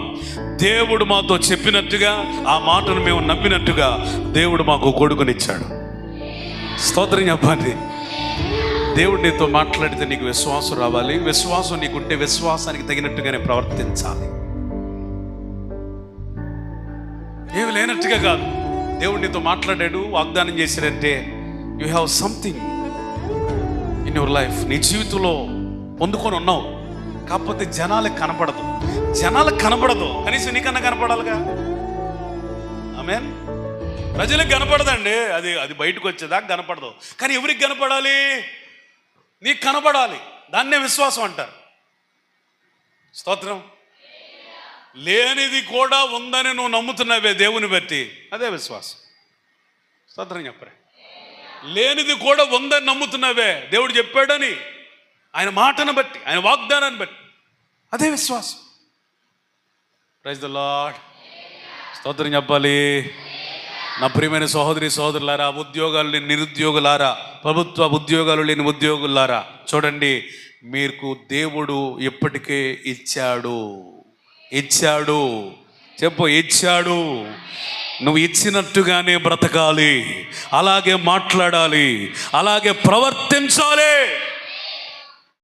దేవుడు మాతో చెప్పినట్టుగా, ఆ మాటను మేము నమ్మినట్టుగా దేవుడు మాకు కొడుకునిచ్చాడు. స్తోత్రం చెప్పండి. దేవుడు నీతో మాట్లాడితే నీకు విశ్వాసం రావాలి. విశ్వాసం నీకుంటే విశ్వాసానికి తగినట్టుగానే ప్రవర్తించాలి. ఏమి లేనట్టుగా కాదు. దేవుడు నీతో మాట్లాడాడు, వాగ్దానం చేశాడంటే you have something in your life. నీ జీవితంలో పొందుకొని ఉన్నావు, కాకపోతే జనాలకు కనపడదు. కనీసం నీకన్నా కనపడాలిగా. ఆమేన్. ప్రజలకు కనపడదండి, అది బయటకు వచ్చేదాకా కనపడదు. కానీ ఎవరికి కనపడాలి? నీకు కనపడాలి. దాన్నే విశ్వాసం అంటారు. స్తోత్రం. లేనిది కూడా ఉందని నువ్వు నమ్ముతున్నావే దేవుని బట్టి, అదే విశ్వాసం. స్తోత్రం చెప్పరే. లేనిది కూడా ఉందని నమ్ముతున్నావే దేవుడు చెప్పాడని, ఆయన మాటను బట్టి, ఆయన వాగ్దానాన్ని బట్టి, అదే విశ్వాసం. Praise the Lord. స్తోత్రం చెప్పాలి. నా ప్రియమైన సహోదరి సహోదరులారా, ఉద్యోగాలు లేని నిరుద్యోగులారా, ప్రభుత్వ ఉద్యోగాలు లేని ఉద్యోగులారా, చూడండి, మీకు దేవుడు ఇప్పటికే ఇచ్చాడు. చెప్పు, ఇచ్చాడు. నువ్వు ఇచ్చినట్టుగానే బ్రతకాలి, అలాగే మాట్లాడాలి, అలాగే ప్రవర్తించాలి.